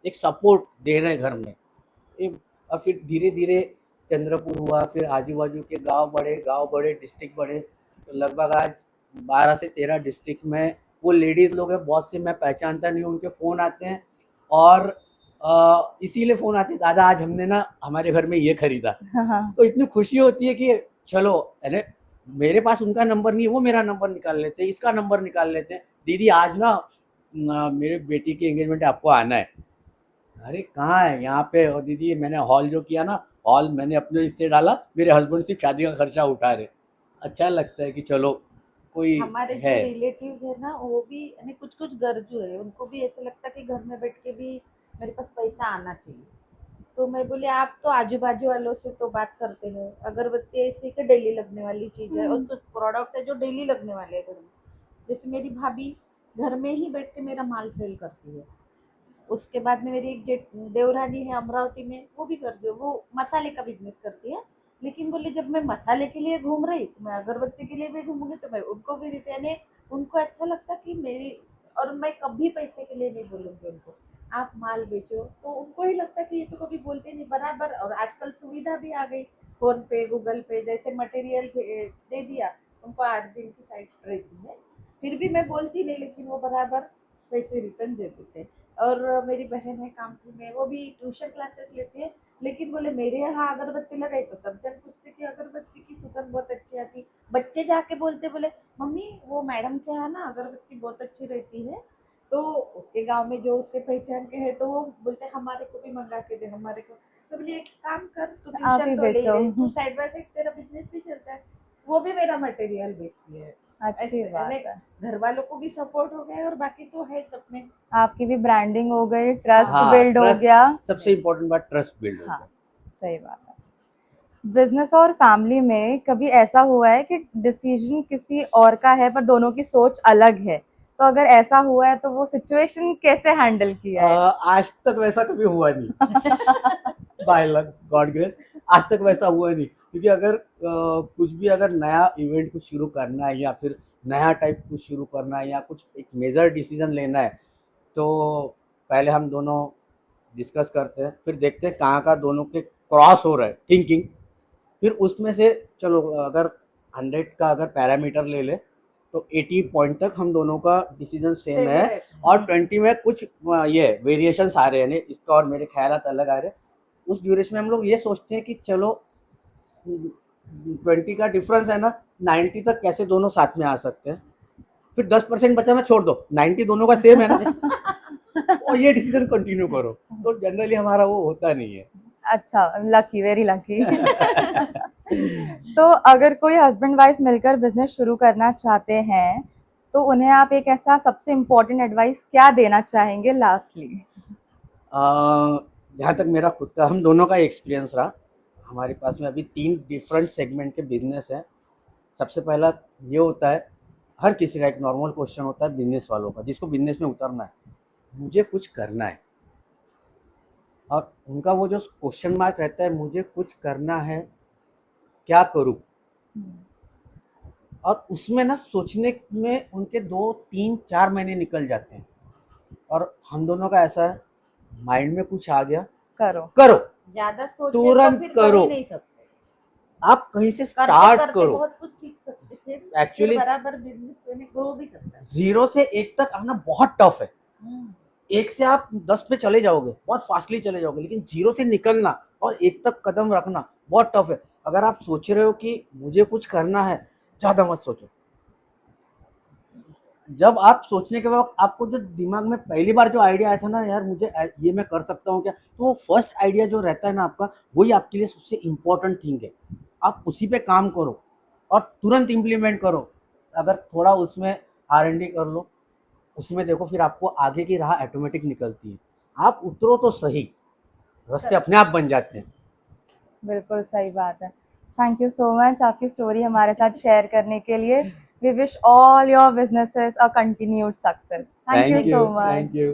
S2: एक सपोर्ट दे रहे हैं घर में। और फिर धीरे धीरे चंद्रपुर हुआ, फिर आजू बाजू के गांव बढ़े, डिस्ट्रिक्ट बढ़े, तो लगभग आज 12 से 13 डिस्ट्रिक्ट में वो लेडीज़ लोग हैं, बहुत से मैं पहचानता नहीं हूँ, उनके फ़ोन आते हैं, और इसीलिए फ़ोन आते हैं, दादा आज हमने ना हमारे घर में ये खरीदा। तो इतनी खुशी होती है कि चलो, अरे मेरे पास उनका नंबर नहीं है, वो मेरा नंबर निकाल लेते हैं, इसका नंबर निकाल लेते हैं, दीदी आज ना मेरे बेटी की एंगेजमेंट है, आपको आना है। अरे कहाँ है? यहाँ पे। और दीदी मैंने हॉल जो किया ना, हॉल मैंने अपने इससे डाला, मेरे हस्बैंड सिर्फ शादी का खर्चा उठा रहे। अच्छा लगता है कि चलो कोई
S3: हमारे जो
S2: है।
S3: रिलेटिव है ना, वो भी यानी कुछ कुछ गरजू है, उनको भी ऐसा लगता है कि घर में बैठ के भी मेरे पास पैसा आना चाहिए। तो मैं बोली आप तो आजू बाजू वालों से तो बात करते हैं, अगरबत्ती ऐसी कि डेली लगने वाली चीज है, और कुछ प्रोडक्ट है जो डेली लगने वाले हैं घर में। जैसे मेरी भाभी घर में ही बैठ के मेरा माल सेल करती है। उसके बाद में मेरी एक देवरानी है अमरावती में, वो भी करती है, वो मसाले का बिजनेस करती है। लेकिन बोले जब मैं मसाले के लिए घूम रही तो मैं अगरबत्ती के लिए भी घूमूंगी, तो मैं उनको भी देती, यानी उनको अच्छा लगता कि मेरी, और मैं कभी पैसे के लिए नहीं बोलूंगी उनको, आप माल बेचो, तो उनको ही लगता कि ये तो कभी बोलते नहीं बराबर। और आजकल सुविधा भी आ गई, फोन पे गूगल पे, जैसे मटेरियल दे दिया, उनको 8 दिन की साइट रहती है, फिर भी मैं बोलती नहीं, लेकिन वो बराबर पैसे रिटर्न दे देते हैं। और मेरी बहन है कामठी में, वो भी ट्यूशन क्लासेस लेती है, लेकिन बोले मेरे यहाँ अगरबत्ती लगाई तो सब जन पूछते कि अगरबत्ती की सुगंध बहुत अच्छी आती। बच्चे जाके बोलते, बोले मम्मी वो मैडम के यहाँ ना अगरबत्ती बहुत अच्छी रहती है, तो उसके गांव में जो उसके पहचान के है, तो वो बोलते हमारे को भी मंगा के दे, हमारे को। तो बोले एक काम कर, तू
S1: आप ही
S3: ट्यूशन तो ले ही
S1: बेचो।
S3: रही, तू साइड बाय साइड तेरा बिजनेस भी चलता है, वो भी मेरा मटेरियल बेचती है।
S1: अच्छी बात है।
S3: घर वालों को भी सपोर्ट हो गया, और बाकी तो है अपने।
S1: आपकी भी ब्रांडिंग हो गई, ट्रस्ट
S2: हाँ,
S1: बिल्ड हो
S2: ट्रस्ट,
S1: गया।
S2: सबसे इम्पोर्टेंट बात ट्रस्ट बिल्ड हो
S1: हाँ,
S2: गया।
S1: सही बात है। बिजनेस और फैमिली में कभी ऐसा हुआ है कि डिसीजन किसी और का है पर दोनों की सोच अलग है, तो अगर ऐसा हुआ है तो वो सिचुएशन कैसे हैंडल किया है?
S2: आज तक वैसा कभी हुआ नहीं। बाय लक, गॉड ग्रेस, आज तक वैसा हुआ नहीं, क्योंकि अगर कुछ भी अगर नया इवेंट कुछ शुरू करना है या फिर नया टाइप कुछ शुरू करना है या कुछ एक मेजर डिसीजन लेना है, तो पहले हम दोनों डिस्कस करते हैं, फिर देखते हैं कहाँ का दोनों के क्रॉस हो रहा है थिंकिंग, फिर उसमें से चलो अगर 100 का अगर पैरामीटर ले ले तो 80 पॉइंट तक हम दोनों का डिसीजन सेम है, और 20 में कुछ ये वेरिएशंस आ रहे हैं, इसका और मेरे ख्यालात अलग आ रहे हैं। उस ड्यूरेशन में हम लोग ये सोचते हैं कि चलो 20 का डिफरेंस है ना, 90 तक कैसे दोनों साथ में आ सकते हैं, फिर 10% बचाना छोड़ दो, 90 दोनों का सेम है ना, और ये डिसीजन कंटिन्यू करो। तो जनरली हमारा वो होता नहीं है।
S1: अच्छा, लकी, वेरी लकी। तो अगर कोई हस्बैंड वाइफ मिलकर बिजनेस शुरू करना चाहते हैं तो उन्हें आप एक ऐसा सबसे इम्पोर्टेंट एडवाइस क्या देना चाहेंगे लास्टली?
S2: जहाँ तक मेरा खुद का हम दोनों का एक्सपीरियंस रहा, हमारे पास में अभी 3 डिफरेंट सेगमेंट के बिजनेस हैं। सबसे पहला ये होता है, हर किसी का एक नॉर्मल क्वेश्चन होता है बिजनेस वालों का, जिसको बिजनेस में उतरना है, मुझे कुछ करना है, और उनका वो जो क्वेश्चन मार्क रहता है, मुझे कुछ करना है, क्या करूँ? और उसमें ना सोचने में उनके 2, 3, 4 महीने निकल जाते हैं, और हम दोनों का ऐसा है, माइंड में कुछ आ गया,
S1: करो।
S2: करो,
S3: ज्यादा सोचे
S2: तुरंत
S3: तो फिर कर
S2: करो।
S3: ही नहीं सकते।
S2: आप कहीं से
S3: करते
S2: स्टार्ट
S3: करते
S2: करो।
S3: बहुत कुछ सीख सकते, फिर
S2: Actually-
S3: बराबर बिजनेस में ग्रो भी करता है।
S2: 0 से 1 तक आना बहुत टफ है।
S3: हम्म।
S2: 1 से आप 10 पे चले जाओगे, बहुत फास्टली चले जाओगे, लेकिन 0 से निकलना और 1 तक कदम रखना बहुत टफ है। अगर आप सोच रहे हो कि मुझे कुछ करना है, ज़्यादा मत सोचो। जब आप सोचने के बाद आपको जो दिमाग में पहली बार जो आइडिया आया था ना, यार मुझे ये मैं कर सकता हूँ क्या, तो वो फर्स्ट आइडिया जो रहता है ना आपका, वही आपके लिए सबसे इम्पोर्टेंट थिंग है। आप उसी पे काम करो और तुरंत इम्प्लीमेंट करो। अगर थोड़ा उसमें R&D कर लो, उसमें देखो, फिर आपको आगे की राह ऑटोमेटिक निकलती है। आप उतरो तो सही, रास्ते अपने आप बन जाते हैं।
S1: बिल्कुल सही बात है। थैंक यू सो मच आपकी स्टोरी हमारे साथ शेयर करने के लिए। We wish all your businesses a continued success. Thank you so much.
S2: Thank you.